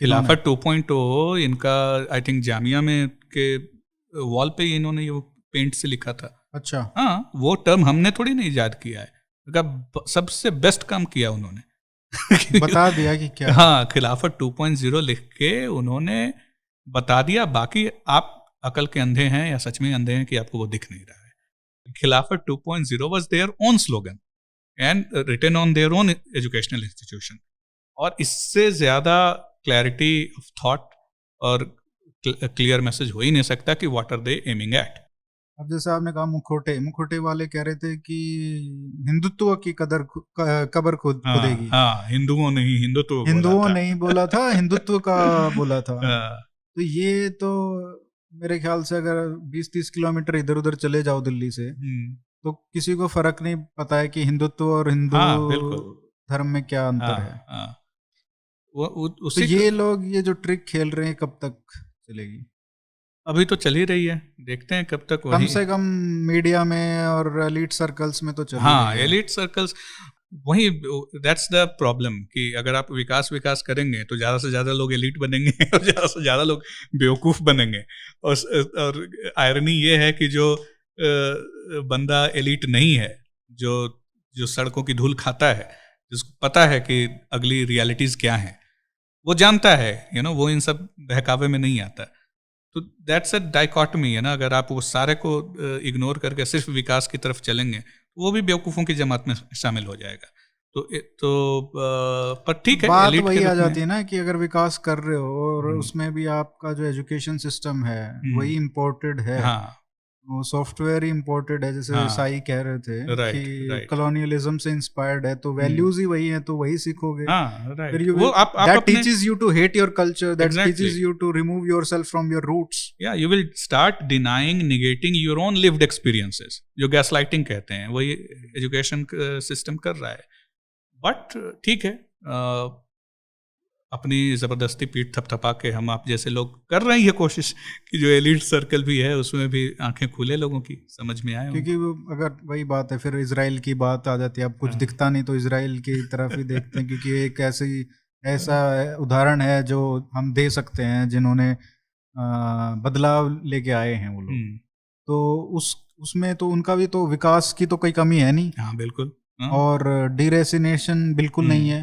खिलाफत 2.0। इनका आई थिंक जामिया में के वॉल पे ही इन्होंने ये पेंट से लिखा था। अच्छा, हाँ, वो टर्म हमने थोड़ी नहीं ईजाद किया है, सबसे बेस्ट काम किया उन्होंने बता दिया कि क्या। हाँ, खिलाफत 2.0 लिख के उन्होंने बता दिया, बाकी आप अकल के अंधे हैं या सच में अंधे हैं कि आपको वो दिख नहीं रहा है। खिलाफत 2.0 was their own slogan and written on their own educational institution, और इससे ज़्यादा क्लैरिटी ऑफ थॉट और क्लियर मैसेज हो ही नहीं सकता कि what are they aiming at. अब जैसे आपने कहा मुखोटे वाले कह रहे थे कि हिंदुत्व की कबर खुदेगी। हाँ, हिंदुओं नहीं बोला था, हिंदुत्व का बोला था। तो ये तो मेरे ख्याल से अगर 20-30 किलोमीटर इधर उधर चले जाओ दिल्ली से, तो किसी को फर्क नहीं पता है कि हिंदुत्व और हिंदू धर्म में क्या अंतर है। तो ये लोग ये जो ट्रिक खेल रहे हैं कब तक चलेगी? अभी तो चल ही रही है, देखते हैं कब तक। कम से कम मीडिया में और एलीट सर्कल्स में तो चल रही है। हाँ, एलीट सर्कल्स वही, दैट्स द प्रॉब्लम कि अगर आप विकास करेंगे तो ज़्यादा से ज़्यादा लोग एलीट बनेंगे और ज़्यादा से ज़्यादा लोग बेवकूफ़ बनेंगे। और आयरनी ये है कि जो बंदा एलीट नहीं है, जो सड़कों की धूल खाता है, जिसको पता है कि अगली रियलिटीज़ क्या हैं, वो जानता है, वो इन सब बहकावे में नहीं आता। तो दैट्स अ डाइकॉटमी है ना। अगर आप वो सारे को इग्नोर करके सिर्फ विकास की तरफ चलेंगे, वो भी बेवकूफ़ों की जमात में शामिल हो जाएगा। पर ठीक है, बात वही आ जाती है ना कि अगर विकास कर रहे हो और उसमें भी आपका जो एजुकेशन सिस्टम है वही इम्पोर्टेड है। हाँ, वो सॉफ्टवेयर ही इम्पोर्टेड है, जैसे साई कह रहे थे कि कॉलोनियलिज्म से इंस्पायर्ड है, तो वैल्यूज ही वही है, तो वही सीखोगे। That teaches you to hate your culture, that teaches you to remove yourself from your roots. Yeah, you will start denying, negating your own lived experiences, जो gaslighting कहते हैं, वही एजुकेशन सिस्टम कर रहा है। बट ठीक है, अपनी ज़बरदस्ती पीठ थपथपा के हम आप जैसे लोग कर रहे हैं कोशिश कि जो एलीट सर्कल भी है उसमें भी आंखें खुले लोगों की, समझ में आए। क्योंकि अगर वही बात है, फिर इजराइल की बात आ जाती है। अब कुछ दिखता नहीं तो इजराइल की तरफ ही देखते हैं, क्योंकि एक ऐसा उदाहरण है जो हम दे सकते हैं, जिन्होंने बदलाव लेके आए हैं वो लोग। तो उसमें तो उनका भी तो विकास की तो कोई कमी है नहीं। हाँ, बिल्कुल। और डिरेसिनेशन बिल्कुल नहीं है।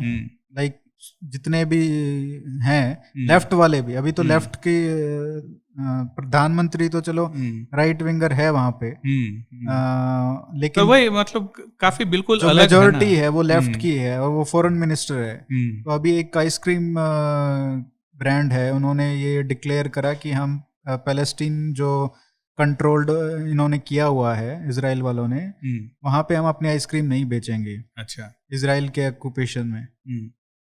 लाइक जितने भी हैं लेफ्ट वाले भी, अभी तो लेफ्ट के प्रधानमंत्री तो चलो राइट विंगर है वहां पे, लेकिन तो वही मतलब काफी बिल्कुल जो अलग मेजॉरिटी है वो लेफ्ट की है, और वो फॉरेन मिनिस्टर है। तो अभी एक आइसक्रीम ब्रांड है, उन्होंने ये डिक्लेयर करा कि हम पैलेस्टीन जो कंट्रोल्ड इन्होंने किया हुआ है इजराइल वालों ने, वहां पे हम अपनी आइसक्रीम नहीं बेचेंगे। अच्छा, इजराइल के ऑक्यूपेशन में।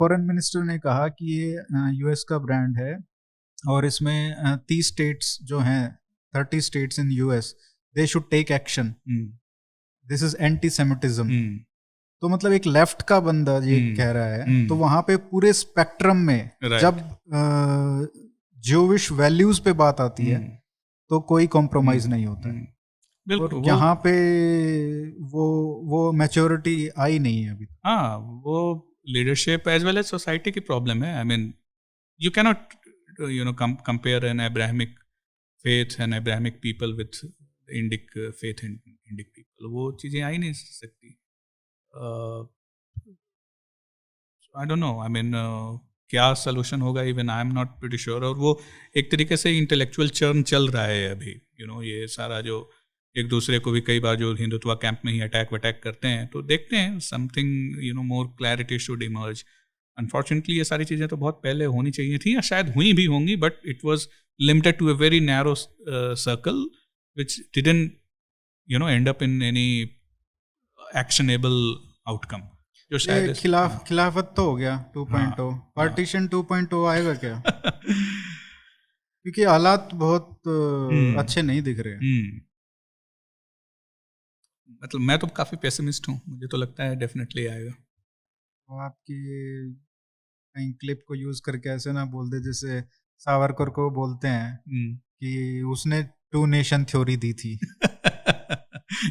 फॉरेन मिनिस्टर ने कहा कि ये यूएस का ब्रांड है और इसमें 30 स्टेट्स जो हैं, 30 states in US, they should take action, this is antisemitism. तो मतलब एक लेफ्ट का बंदा ये कह रहा है, तो वहां पे पूरे स्पेक्ट्रम में जब ज्यूविश वैल्यूज पे बात आती है तो कोई कॉम्प्रोमाइज नहीं होता है। और यहाँ पे वो मैच्योरिटी आई नहीं है अभी। हाँ, वो leadership as well as society की प्रॉब्लम है। I mean you cannot compare an Abrahamic faith and Abrahamic people with Indic faith and Indic people, वो चीज़ें आ ही नहीं सकती। I don't know, I mean क्या सोल्यूशन होगा, even I am not pretty sure. और वो एक तरीके से इंटेलेक्चुअल चर्न चल रहा है अभी, ये सारा जो एक दूसरे को भी कई बार जो हिंदुत्व कैंप में ही अटैक करते हैं, तो देखते हैं something more clarity should emerge. Unfortunately ये सारी चीज़ें तो बहुत पहले होनी चाहिए थी, या शायद हुई भी होंगी, but it was limited to a very narrow circle which didn't end up in any actionable outcome. जो शायद खिलाफत तो हो गया 2.0, पार्टीशन 2.0 आएगा क्या? क्योंकि हालात बहुत अच्छे नहीं दिख रहे। मतलब मैं तो काफी पेसिमिस्ट हूँ, मुझे तो लगता है डेफिनेटली आएगा। तो आपकी कहीं क्लिप को यूज करके ऐसे ना बोल दे जैसे सावरकर को बोलते हैं कि उसने 2 नेशन थ्योरी दी थी।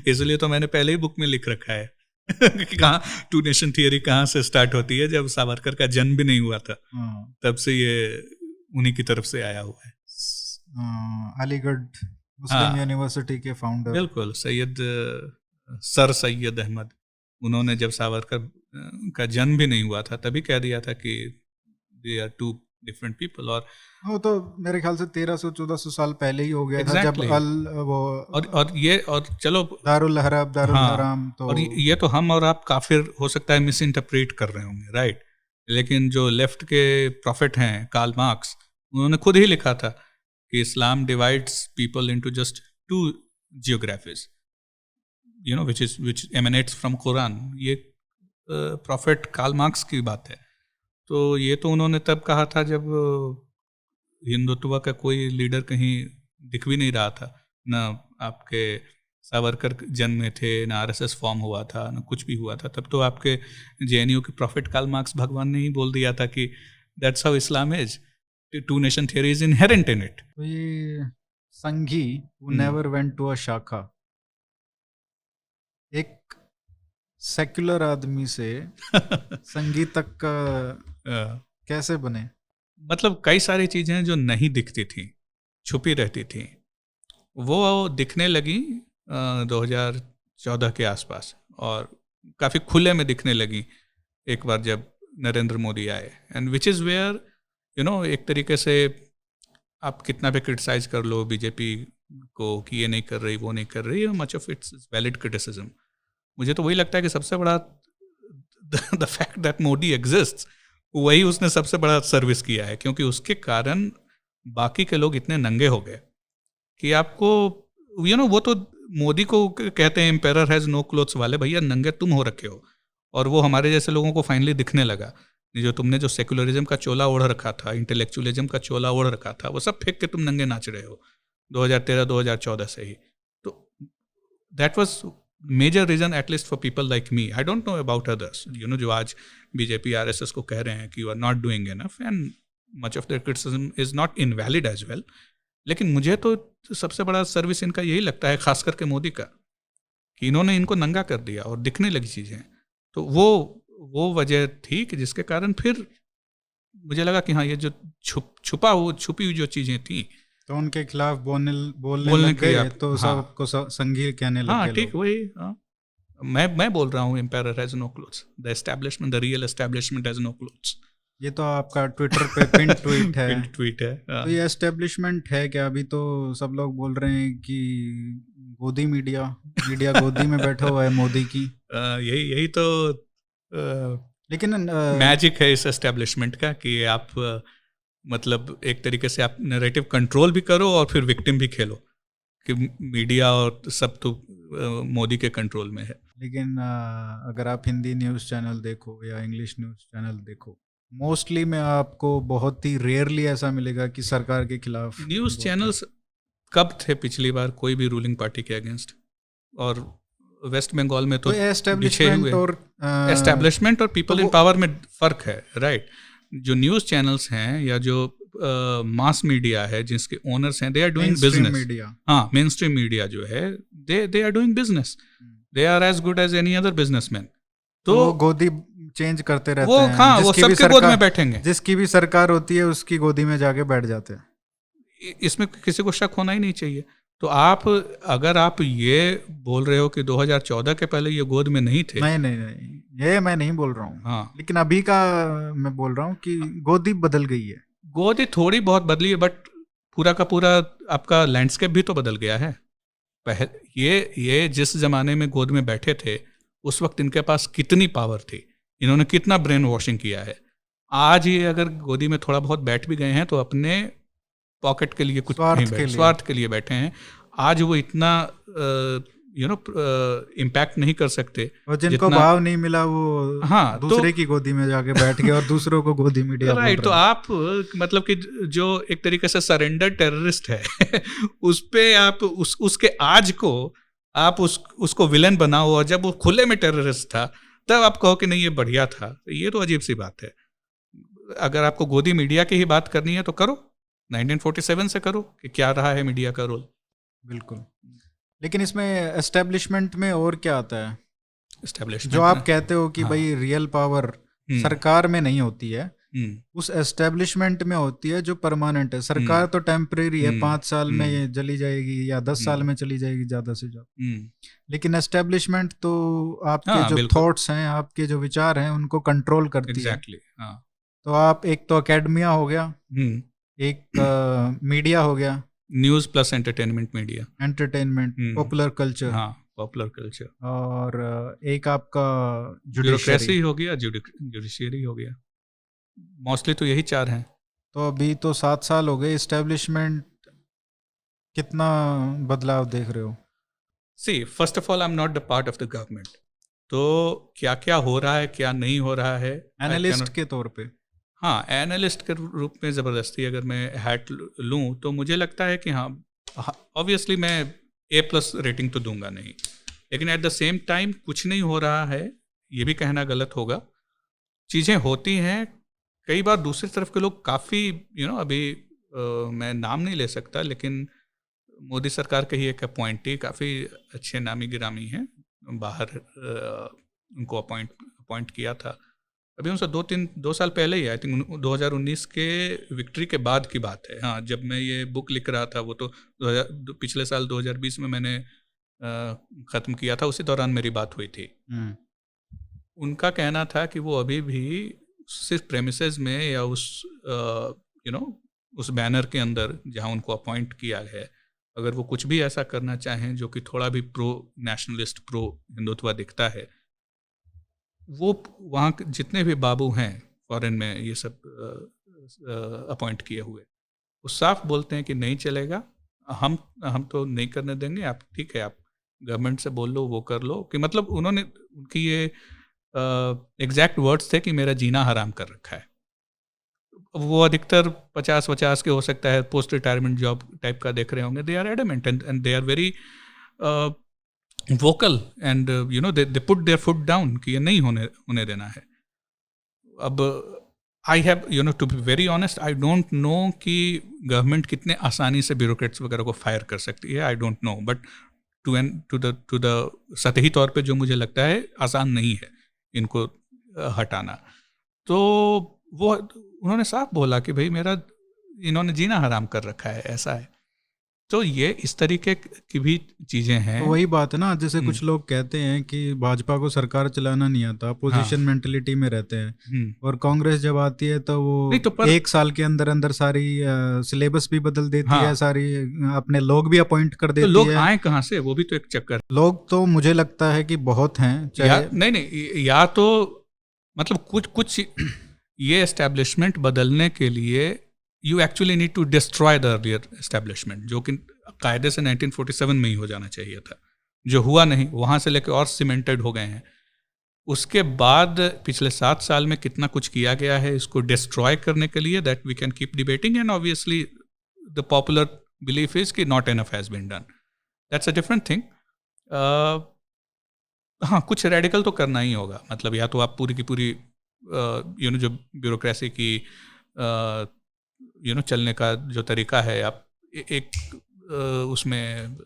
इसलिए तो मैंने पहले ही बुक में लिख रखा है कि कहाँ 2 नेशन थ्योरी कहाँ से स्टार्ट होती है। जब सावरकर का जन्म भी नहीं हुआ था, तब से ये उन्हीं की तरफ से आया हुआ है। अलीगढ़ मुस्लिम यूनिवर्सिटी के फाउंडर, बिल्कुल, सर सैयद अहमद, उन्होंने जब सावरकर का जन्म भी नहीं हुआ था तभी कह दिया था कि दे आर 2 डिफरेंट पीपल। और वो तो मेरे ख्याल से 1300-1400 साल पहले ही हो गया था, जब और चलो दारुल हरम। तो और ये तो हम और आप काफिर हो सकता है मिस इंटरप्रेट कर रहे होंगे, राइट? लेकिन जो लेफ्ट के प्रॉफिट हैं कार्ल मार्क्स, उन्होंने खुद ही लिखा था कि Islam divides people into just 2 geographies, which emanates from Quran. ये प्रॉफिट कार्ल मार्क्स की बात है। तो ये तो उन्होंने तब कहा था जब हिंदुत्व का कोई लीडर कहीं दिख भी नहीं रहा था, ना आपके सावरकर जन्मे थे, ना आरएसएस फॉर्म हुआ था, ना कुछ भी हुआ था। तब तो आपके जेएनयू के प्रॉफिट कार्ल मार्क्स भगवान ने ही बोल दिया था कि that's how Islam is, 2 nation theory is inherent in it. तो ये संघी who never went to a शाखा, एक सेक्युलर आदमी से संघी तक का कैसे बने? मतलब कई सारी चीजें जो नहीं दिखती थी, छुपी रहती थी, वो दिखने लगी 2014 के आसपास, और काफ़ी खुले में दिखने लगी एक बार जब नरेंद्र मोदी आए। एंड विच इज़ वेयर एक तरीके से आप कितना भी क्रिटिसाइज कर लो बीजेपी को कि ये नहीं कर रही, वो नहीं कर रही, much of its valid criticism. मुझे तो वही लगता है कि सबसे बड़ा the fact that Modi exists, वही उसने सबसे बड़ा सर्विस किया है, क्योंकि उसके कारण बाकी के लोग इतने नंगे हो गए कि आपको वो तो मोदी को कहते हैं एम्पेरर हैज़ नो क्लोथ्स वाले, भैया नंगे तुम हो रखे हो। और वो हमारे जैसे लोगों को फाइनली दिखने लगा, जो तुमने जो सेकुलरिज्म का चोला ओढ़ रखा था, इंटेलेक्चुअलिज्म का चोला ओढ़ रखा था, वो सब फेंक के तुम नंगे नाच रहे हो 2013-2014 से ही। So that was major reason at least for people like me. I don't know about others, जो आज बीजेपी आरएसएस को कह रहे हैं कि you are not doing enough, and much of their criticism is not invalid as well. लेकिन मुझे तो सबसे बड़ा सर्विस इनका यही लगता है, खास करके मोदी का, कि इन्होंने इनको नंगा कर दिया और दिखने लगी चीज़ें। तो वो वजह थी कि जिसके कारण फिर मुझे लगा कि हाँ, ये जो छुपी हुई जो चीज़ें थी, तो उनके खिलाफ बोलने लग गए, तो सबको संघी कहने लग गए। हाँ ठीक, वही। मैं बोल रहा हूँ empire has no clothes, the establishment, the real establishment has no clothes. ये तो आपका ट्विटर पे पिन ट्वीट है। पिन ट्वीट है। तो ये एस्टेब्लिशमेंट है क्या? अभी तो सब लोग बोल रहे हैं कि गोदी मीडिया गोदी में बैठा हुआ है मोदी की। यही तो लेकिन मैजिक है इस एस्टेब्लिशमेंट का, कि आप मतलब एक तरीके से आप नैरेटिव कंट्रोल भी करो और फिर विक्टिम भी खेलो, कि मीडिया और सब तो मोदी के कंट्रोल में है। लेकिन अगर आप हिंदी न्यूज़ चैनल देखो या इंग्लिश न्यूज़ चैनल देखो, मोस्टली में आपको बहुत ही रेयरली ऐसा मिलेगा कि सरकार के खिलाफ न्यूज़ चैनल्स कब थे पिछली बार कोई भी रूलिंग पार्टी के अगेंस्ट? और वेस्ट बंगाल में तो एस्टेब्लिशमेंट और पीपल इन पावर में फ़र्क है, राइट? जो न्यूज़ चैनल्स हैं या जो मास मीडिया है जिसके ओनर्स हैं, दे आर डूइंग बिजनेस। हाँ, मेन स्ट्रीम मीडिया जो है, they are doing business, they are as good as any other businessman. तो गोदी चेंज करते रहते वो, हैं। हाँ, वो सबके गोद में बैठेंगे, जिसकी भी सरकार होती है उसकी गोदी में जाके बैठ जाते हैं। इसमें किसी को शक होना ही नहीं चाहिए। तो अगर आप ये बोल रहे हो कि 2014 के पहले ये गोद में नहीं थे, नहीं, ये मैं नहीं बोल रहा हूँ। हाँ, लेकिन अभी का मैं बोल रहा हूँ कि गोदी बदल गई है। गोदी थोड़ी बहुत बदली है, बट पूरा का पूरा आपका लैंडस्केप भी तो बदल गया है। ये जिस जमाने में गोद में बैठे थे, उस वक्त इनके पास कितनी पावर थी, इन्होंने कितना ब्रेन वॉशिंग किया है। आज ये अगर गोदी में थोड़ा बहुत बैठ भी गए हैं तो अपने पॉकेट के लिए, कुछ स्वार्थ के लिए बैठे हैं। आज वो इतना इम्पैक्ट नहीं कर सकते, और जिनको भाव नहीं मिला वो हाँ, दूसरे की गोदी में जाके बैठ गए और दूसरों को गोदी मीडिया राइट। तो आप मतलब कि जो एक तरीके से सरेंडर टेररिस्ट है उस पे आप उसके आज को आप उसको विलन बनाओ, और जब वो खुले में टेररिस्ट था तब आप कहो कि नहीं ये बढ़िया था। ये तो अजीब सी बात है। अगर आपको गोदी मीडिया की ही बात करनी है तो करो, 1947 से करो कि क्या रहा है मीडिया का रोल। बिल्कुल। लेकिन इसमें एस्टेब्लिशमेंट में और क्या आता है? एस्टेब्लिशमेंट जो आप कहते हो कि भाई रियल पावर सरकार में नहीं होती है, उस एस्टेब्लिशमेंट में होती है जो परमानेंट है। सरकार तो टेम्परेरी है, 5 साल में ये चली जाएगी या 10 साल में चली जाएगी ज्यादा से ज्यादा। लेकिन एस्टेब्लिशमेट तो आपके जो थॉट्स हैं, आपके जो विचार हैं, उनको कंट्रोल करती है। तो आप एक तो अकेडमिया हो गया, एक मीडिया हो गया, news plus entertainment media, entertainment, popular culture, हाँ पॉपुलर कल्चर, और एक आपका ब्यूरोक्रेसी हो गया, जुडिशरी हो गया। मोस्टली तो यही 4 हैं। तो अभी तो 7 साल हो गए इस्टेब्लिशमेंट, कितना बदलाव देख रहे हो? See, first of all I am not the part of the government, तो क्या क्या हो रहा है क्या नहीं हो रहा है एनालिस्ट के तौर पे। हाँ, एनालिस्ट के रूप में ज़बरदस्ती अगर मैं हैट लूँ तो मुझे लगता है कि हाँ, ऑब्वियसली मैं A+ रेटिंग तो दूंगा नहीं, लेकिन एट द सेम टाइम कुछ नहीं हो रहा है ये भी कहना गलत होगा। चीज़ें होती हैं, कई बार दूसरी तरफ के लोग काफ़ी अभी मैं नाम नहीं ले सकता, लेकिन मोदी सरकार के ही एक अपॉइंटी काफ़ी अच्छे नामी गिरामी हैं, बाहर उनको अपॉइंट किया था अभी उनसे 2 साल पहले ही, आई थिंक 2019 के विक्ट्री के बाद की बात है। हाँ, जब मैं ये बुक लिख रहा था वो तो पिछले साल 2020 में मैंने ख़त्म किया था, उसी दौरान मेरी बात हुई थी। उनका कहना था कि वो अभी भी सिर्फ प्रेमिसेस में या उस बैनर के अंदर जहाँ उनको अपॉइंट किया है, अगर वो कुछ भी ऐसा करना चाहें जो कि थोड़ा भी प्रो नेशनलिस्ट, प्रो हिंदुत्व दिखता है, वो वहाँ जितने भी बाबू हैं फॉरेन में ये सब अपॉइंट किए हुए, वो साफ बोलते हैं कि नहीं चलेगा, हम तो नहीं करने देंगे। आप ठीक है, आप गवर्नमेंट से बोल लो, वो कर लो, कि मतलब उन्होंने उनकी ये एग्जैक्ट वर्ड्स थे कि मेरा जीना हराम कर रखा है। वो अधिकतर 50 के हो सकता है, पोस्ट रिटायरमेंट जॉब टाइप का देख रहे होंगे। They are adamant and they are very vocal and they put their foot down कि ये नहीं होने देना है। अब I have to be very honest, I don't know कि गवर्नमेंट कितने आसानी से ब्यूरोक्रेट्स वगैरह को फायर कर सकती है, I don't know, but to the सतही तौर पे जो मुझे लगता है आसान नहीं है इनको हटाना। तो वो उन्होंने साफ बोला कि भाई मेरा इन्होंने जीना हराम कर रखा है, ऐसा है। तो ये इस तरीके की भी चीज़ें हैं। तो वही बात है ना, जैसे कुछ लोग कहते हैं कि भाजपा को सरकार चलाना नहीं आता, अपोजिशन मेंटलिटी में रहते हैं, और कांग्रेस जब आती है तो वो एक साल के अंदर अंदर सारी सिलेबस भी बदल देती है, सारी अपने लोग भी अपॉइंट कर देती है। लोग आए कहाँ से, वो भी तो एक चक्कर। लोग तो मुझे लगता है कि बहुत हैं, नहीं, या तो मतलब कुछ ये एस्टेब्लिशमेंट बदलने के लिए you actually need to destroy the earlier establishment, जो कि कायदे से 1947 में ही हो जाना चाहिए था, जो हुआ नहीं। वहाँ से लेकर और सीमेंटेड हो गए हैं। उसके बाद पिछले 7 साल में कितना कुछ किया गया है इसको डिस्ट्रॉय करने के लिए, that we can keep debating, and obviously the popular belief is कि not enough has been done, that's a different thing. हाँ, कुछ रेडिकल तो करना ही होगा, मतलब या तो आप पूरी की पूरी जो ब्यूरोक्रेसी की चलने का जो तरीका है, आप एक उसमें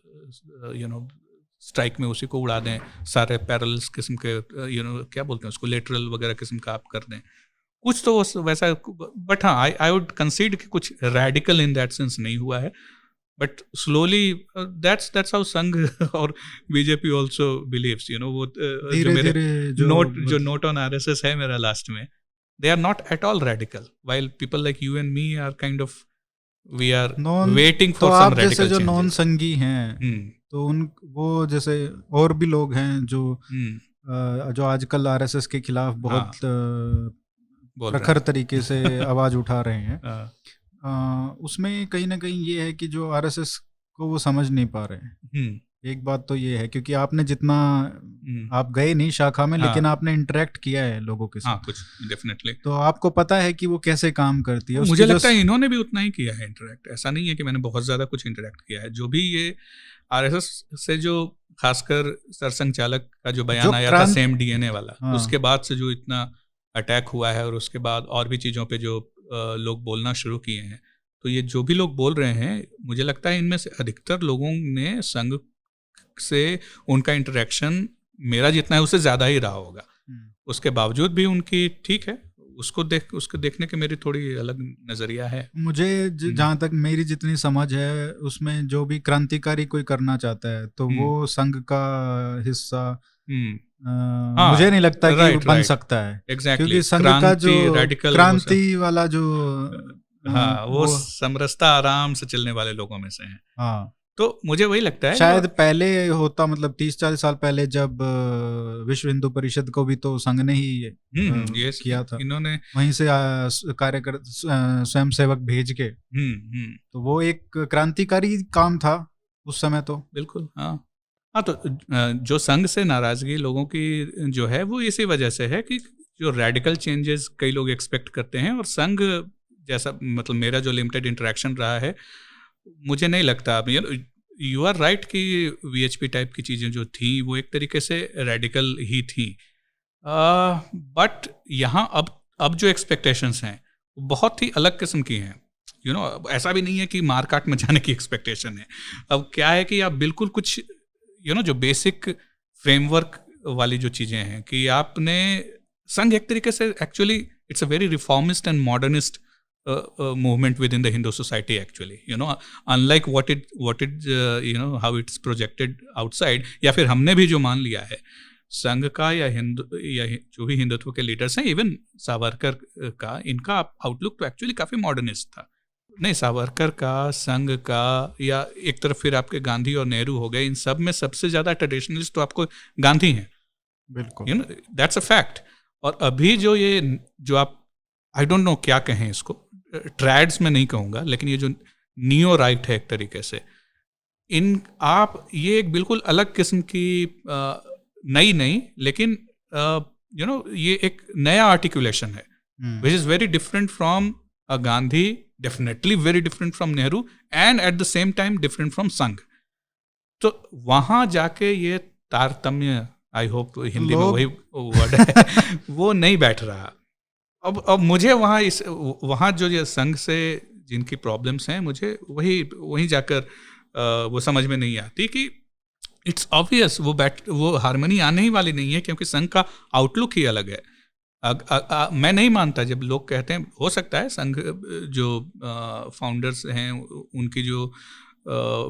स्ट्राइक में उसी को उड़ा दें, सारे पैरेलल्स किस्म के क्या बोलते हैं उसको, लेटरल वगैरह किस्म का आप कर दें, कुछ तो वैसा। बट हाँ, आई वुड कंसीड कि कुछ रेडिकल इन दैट सेंस नहीं हुआ है, बट स्लोली दैट्स हाउ संघ और बीजेपी आल्सो बिलीव्स, वो जो मेरे नोट ऑन आरएसएस है मेरा लास्ट में, they are not at all radical, while people like you and me are kind of, we are waiting for some radical changes. तो आप जैसे जो नॉन संघी हैं, तो वो जैसे और भी लोग हैं जो आजकल आरएसएस के खिलाफ बहुत प्रखर तरीके से आवाज उठा रहे हैं, उसमें कहीं ना कहीं ये है कि जो आरएसएस को वो समझ नहीं पा रहे हैं। एक बात तो ये है, क्योंकि आपने जितना आप गए नहीं शाखा में, लेकिन आपने इंटरेक्ट किया है लोगों के साथ, कुछ डेफिनेटली, तो आपको पता है कि वो कैसे काम करती है। मुझे लगता है इन्होंने भी उतना ही किया है इंटरेक्ट, ऐसा नहीं है कि मैंने बहुत ज्यादा कुछ इंटरेक्ट किया है। जो भी ये आरएसएस से जो खासकर सरसंघ चालक का जो बयान आया था सेम डीएनए वाला, उसके बाद से जो इतना अटैक हुआ है, और उसके बाद और भी चीजों पे जो लोग बोलना शुरू किए हैं, तो ये जो भी लोग बोल रहे हैं, मुझे लगता है इनमें से अधिकतर लोगों ने संघ से उनका इंटरेक्शन मेरा जितना है उससे ज़्यादा ही रहा होगा। उसके बावजूद भी उनकी ठीक है, उसको देखने के मेरी थोड़ी अलग नज़रिया है। मुझे जहाँ तक मेरी जितनी समझ है, उसमें जो भी क्रांतिकारी कोई करना चाहता है तो वो संघ का हिस्सा मुझे नहीं लगता कि बन सकता है। क्योंकि संघ का जो क्रांति वाला जो वो समरसता आराम से चलने वाले लोगों में से है। तो मुझे वही लगता है शायद पहले होता, मतलब 30-40 साल पहले जब विश्व हिंदू परिषद को भी तो संघ ने ही किया था, इन्होंने वहीं से कार्यकर्ता स्वयं सेवक भेज के, तो वो एक क्रांतिकारी काम था उस समय तो। बिल्कुल, हाँ तो जो संघ से नाराजगी लोगों की जो है वो इसी वजह से है कि जो रेडिकल चेंजेस कई लोग एक्सपेक्ट करते हैं, और संघ जैसा, मतलब मेरा जो लिमिटेड इंटरेक्शन रहा है, मुझे नहीं लगता। अब यू आर राइट कि वीएचपी टाइप की चीज़ें जो थी वो एक तरीके से रेडिकल ही थी, बट यहाँ अब जो एक्सपेक्टेशंस हैं वो बहुत ही अलग किस्म की हैं। ऐसा भी नहीं है कि मारकाट में जाने की एक्सपेक्टेशन है। अब क्या है कि आप बिल्कुल कुछ जो बेसिक फ्रेमवर्क वाली जो चीज़ें हैं, कि आपने संघ एक तरीके से actually it's a very reformist and modernist movement within the Hindu society actually, unlike what it how it's projected outside, या फिर हमने भी जो मान लिया है संघ का या जो भी हिंदुत्व के लीडर्स हैं, इवन सावरकर का, इनका आउटलुक तो एक्चुअली काफ़ी मॉडर्निस्ट था। नहीं, सावरकर का, संघ का, या एक तरफ फिर आपके गांधी और नेहरू हो गए, इन सब में सबसे ज़्यादा ट्रेडिशनलिस्ट तो आपको गांधी हैं, बिल्कुल, दैट्स अ फैक्ट। और अभी जो आप आई डोंट नो क्या कहें इसको, ट्रैड्स में नहीं कहूँगा, लेकिन ये जो नियो राइट है एक तरीके से, ये एक बिल्कुल अलग किस्म की नई नहीं, लेकिन ये एक नया आर्टिकुलेशन है, which is very different from Gandhi, definitely very different from Nehru, and at the same time different from संघ। तो वहाँ जाके ये तारतम्य, आई होप हिंदी में वही वर्ड है, वो नहीं बैठ रहा। अब मुझे वहाँ जो ये संघ से जिनकी प्रॉब्लम्स हैं, मुझे वहीं जाकर वो समझ में नहीं आती कि इट्स ऑब्वियस वो हारमोनी आने ही वाली नहीं है, क्योंकि संघ का आउटलुक ही अलग है। मैं नहीं मानता जब लोग कहते हैं, हो सकता है संघ जो फाउंडर्स हैं उनकी जो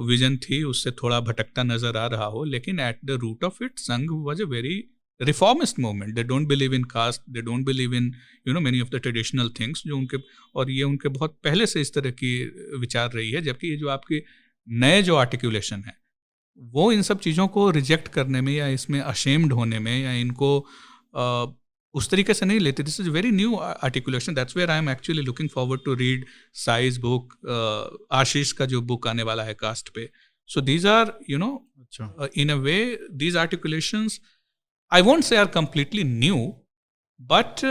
विजन थी उससे थोड़ा भटकता नजर आ रहा हो, लेकिन at the root of it Sangh was a very reformist movement. They don't believe in caste, they don't believe in many of the traditional things जो उनके बहुत पहले से इस तरह की विचार रही है। जबकि ये जो आपके नए जो आर्टिकुलेशन है वो इन सब चीज़ों को रिजेक्ट करने में या इसमें अशेम्ड होने में या इनको उस तरीके से नहीं लेते। This is very new articulation, that's where I am actually looking forward to read Sai's book, Ashish का जो बुक आने वाला है कास्ट पे। So these are in a way these articulations I won't say are completely new, but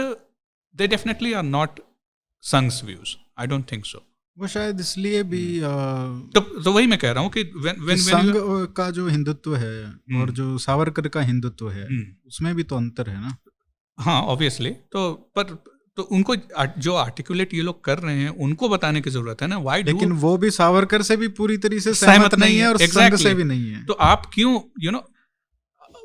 they definitely are not Sangh's views. I don't think so. वो शायद इसलिए भी तो वही मैं कह रहा हूँ कि संघ का जो हिंदुत्व है और जो सावरकर का हिंदुत्व है उसमें भी तो अंतर है ना। हाँ, ऑब्वियसली। तो उनको जो आर्टिकुलेट ये लोग कर रहे हैं उनको बताने की जरूरत है ना। वाई लेकिन वो भी सावरकर से भी पूरी तरीके से सहमत नहीं है और संघ से भी नहीं है। तो आप क्यों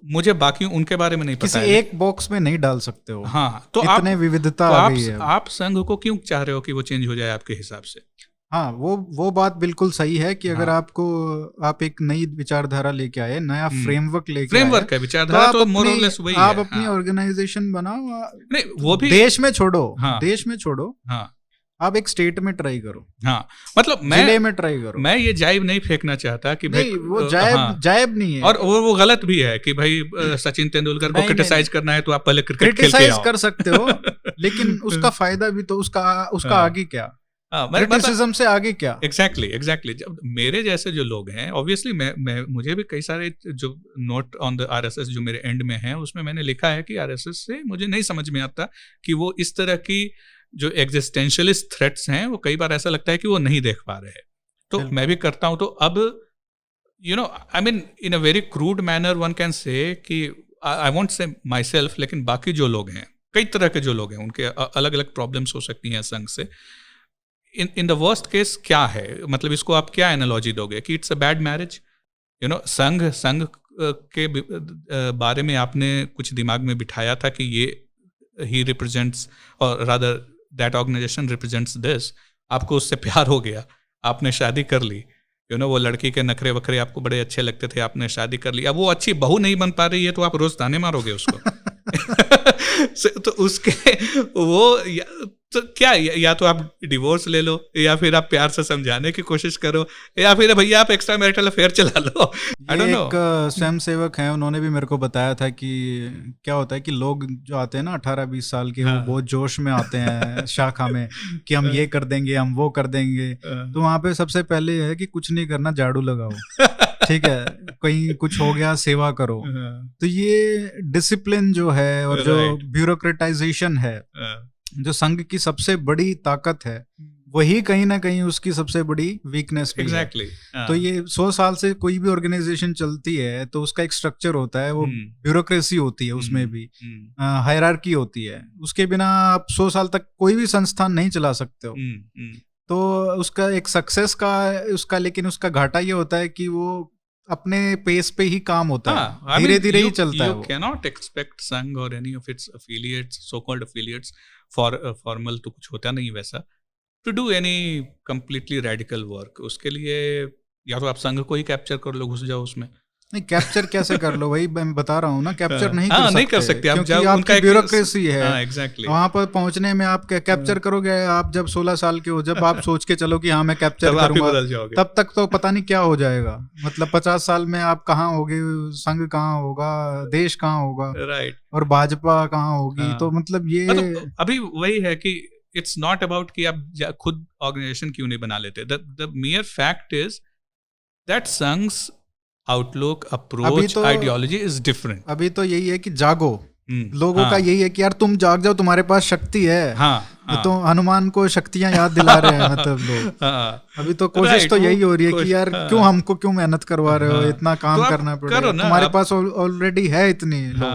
मुझे बाकी उनके बारे में नहीं पता है। एक बॉक्स में नहीं डाल सकते हो। हाँ, तो इतने विविधता आ गई है। आप संघ को क्यों चाह रहे हो कि वो चेंज हो जाए आपके हिसाब से? हाँ, वो बात बिल्कुल सही है कि अगर आप एक नई विचारधारा लेके आए, नया फ्रेमवर्क लेके है विचारधारा, तो मोर और लेस वही है। आप अपनी ऑर्गेनाइजेशन बनाओ, नहीं वो भी देश में छोड़ो। हाँ, आप एक स्टेट में ट्राई करो। हाँ, मतलब जिले में ट्राई करो। मैं ये जाइब नहीं फेंकना चाहता कि भाई वो जाइब नहीं है, और वो गलत भी है कि भाई सचिन तेंदुलकर को क्रिटिसाइज करना है तो आप पहले क्रिकेट खेल के आओ। कर सकते हो, लेकिन उसका फायदा भी तो उसका आगे क्या, क्रिटिसिज्म से आगे क्या? एग्जैक्टली। जब मेरे जैसे जो लोग हैं, ऑब्वियसली मुझे भी कई सारे जो नोट ऑन द आरएसएस जो मेरे एंड में है उसमें मैंने लिखा है कि आरएसएस से मुझे नहीं समझ में आता कि वो इस तरह की जो एग्जिस्टेंशियलिस्ट थ्रेट्स हैं वो कई बार ऐसा लगता है कि वो नहीं देख पा रहे हैं। तो मैं भी करता हूं। तो अब I mean in a very crude manner one can say कि I won't say my self, लेकिन बाकी जो लोग हैं, कई तरह के जो लोग हैं, उनके अलग अलग प्रॉब्लम्स हो सकती हैं संघ से। इन द वर्स्ट केस क्या है, मतलब इसको आप क्या एनालॉजी दोगे कि इट्स अ बैड मैरिज? संघ के बारे में आपने कुछ दिमाग में बिठाया था कि ये ही रिप्रेजेंट्स, और rather that organization represents this. आपको उससे प्यार हो गया, आपने शादी कर ली, वो लड़की के नखरे वखरे आपको बड़े अच्छे लगते थे, आपने शादी कर ली। अब वो अच्छी बहू नहीं बन पा रही है तो आप रोज ताने मारोगे उसको। तो उसके वो तो क्या, या तो आप डिवोर्स ले लो, या फिर आप प्यार से समझाने की कोशिश करो, या फिर भैया आप एक्स्ट्रा मैरिटल अफेयर चला लो। आई डोंट नो। एक स्वयं सेवक है, उन्होंने भी मेरे को बताया था कि क्या होता है कि लोग जो आते हैं ना 18-20 साल के, वो बहुत जोश में आते हैं शाखा में कि हम ये कर देंगे, हम वो कर देंगे। तो वहाँ पे सबसे पहले है कि कुछ नहीं करना, झाड़ू लगाओ, ठीक है, कहीं कुछ हो गया सेवा करो। तो ये डिसिप्लिन जो है और जो ब्यूरोक्रेटाइजेशन है, जो संघ की सबसे बड़ी ताकत है, वही कहीं ना कहीं उसकी सबसे बड़ी वीकनेस भी exactly. है। तो ये 100 साल से कोई भी ऑर्गेनाइजेशन चलती है तो उसका एक स्ट्रक्चर होता है, वो ब्यूरोक्रेसी होती है, उसमें भी हायरार्की होती है। उसके बिना आप 100 साल तक कोई भी संस्थान नहीं चला सकते हो। तो उसका एक सक्सेस का उसका, लेकिन उसका घाटा ये होता है कि वो अपने पेस पे ही काम होता है, धीरे धीरे ही चलता है। You cannot expect संघ or any of its affiliates, so-called affiliates, formal तो कुछ होता नहीं वैसा, to do any completely radical work। उसके लिए या तो आप संघ को ही कैप्चर कर लो, घुस जाओ उसमें। नहीं, कैप्चर कैसे कर लो, वही मैं बता रहा हूँ ना, कैप्चर नहीं कर सकते आप, क्योंकि आपकी ब्यूरोक्रेसी है। एग्जैक्टली। वहां पर पहुंचने में आप कैप्चर करोगे आप जब 16 साल के हो, जब आप सोच के चलो कि हाँ मैं कैप्चर करूंगा, तब तक तो पता नहीं क्या हो जाएगा। मतलब 50 साल में आप कहाँ होगे, संघ कहाँ होगा, देश कहाँ होगा, राइट, और भाजपा कहाँ होगी। तो मतलब ये अभी वही है कि इट्स नॉट अबाउट कि आप खुद ऑर्गेनाइजेशन क्यों नहीं बना लेते। The mere fact is that Sangh's outlook, approach, ideology is different. अभी तो यही है कि जागो, लोगों का यही है कि यार तुम जाग जाओ, तुम्हारे पास शक्ति है। तो हनुमान को शक्तियां याद दिला रहे हैं मतलब लोग। अभी तो कोशिश तो यही हो रही है कि यार क्यों मेहनत करवा रहे हो, इतना काम करना पड़ेगा, तुम्हारे पास ऑलरेडी है इतनी लोग।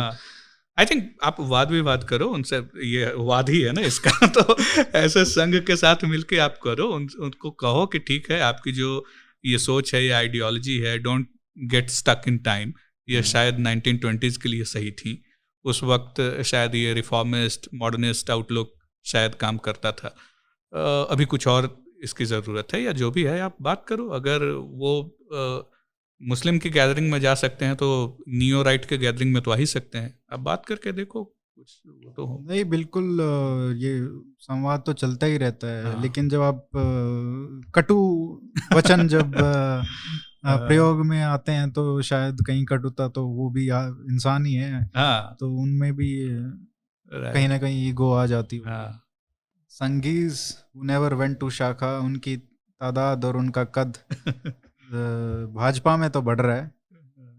आई थिंक आप वाद विवाद करो उनसे, ये वाद ही है ना इसका। तो ऐसे संघ के साथ मिलके आप करो, उनको कहो कि ठीक है, आपकी जो ये सोच है, ये आइडियोलॉजी है, don't get stuck in time. ये शायद 1920s के लिए सही थी, उस वक्त शायद ये रिफॉर्मिस्ट, मॉडर्निस्ट आउटलुक शायद काम करता था। अभी कुछ और इसकी ज़रूरत है, या जो भी है आप बात करो। अगर वो मुस्लिम की गैदरिंग में जा सकते हैं तो नियो राइट के गैदरिंग में तो आ ही सकते हैं। आप बात करके देखो, कुछ तो हो। नहीं, बिल्कुल, ये संवाद तो चलता ही रहता है। लेकिन जब आप कटु वचन जब प्रयोग में आते हैं तो शायद कहीं कटुता, तो वो भी इंसान ही है, तो उनमें भी कहीं ना कहीं ईगो आ जाती है। संगीज who never went to शाखा, उनकी तादाद और उनका कद भाजपा में तो बढ़ रहा है।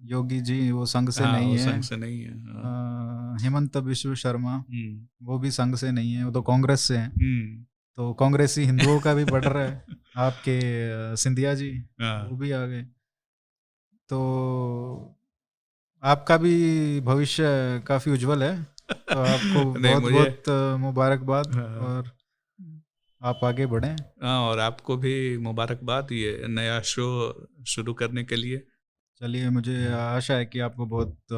योगी जी वो संघ से नहीं है, संघ से नहीं है। हेमंत बिश्व शर्मा वो भी संघ से नहीं है, वो तो कांग्रेस से हैं। तो कांग्रेसी हिंदुओं का भी बढ़ रहा है। आपके सिंधिया जी वो भी आ गए। तो आपका भी भविष्य काफी उज्जवल है, तो आपको बहुत बहुत मुबारकबाद, और आप आगे बढ़ें। और आपको भी मुबारकबाद ये नया शो शुरू करने के लिए। चलिए, मुझे आशा है कि आपको बहुत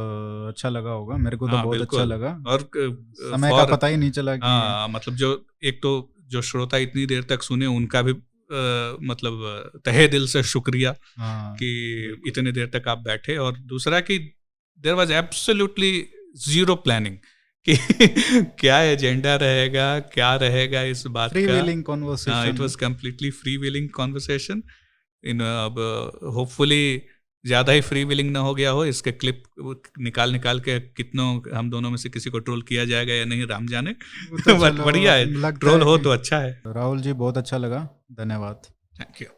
अच्छा लगा होगा। मेरे को तो बहुत अच्छा लगा, और समय का पता ही नहीं चला कि मतलब जो एक तो जो श्रोता इतनी देर तक सुने उनका भी मतलब तहे दिल से शुक्रिया कि इतने देर तक आप बैठे। और दूसरा कि there was absolutely zero planning कि क्या एजेंडा रहेगा, क्या रहेगा इस बात का। Free willing conversation, it was completely free willing conversation. अब होपफुली ज़्यादा ही फ्री विलिंग ना हो गया हो, इसके क्लिप निकाल के कितनों हम दोनों में से किसी को ट्रोल किया जाएगा या नहीं, राम जाने। तो बढ़िया है, ट्रोल हो तो अच्छा है। राहुल जी, बहुत अच्छा लगा, धन्यवाद। Thank you.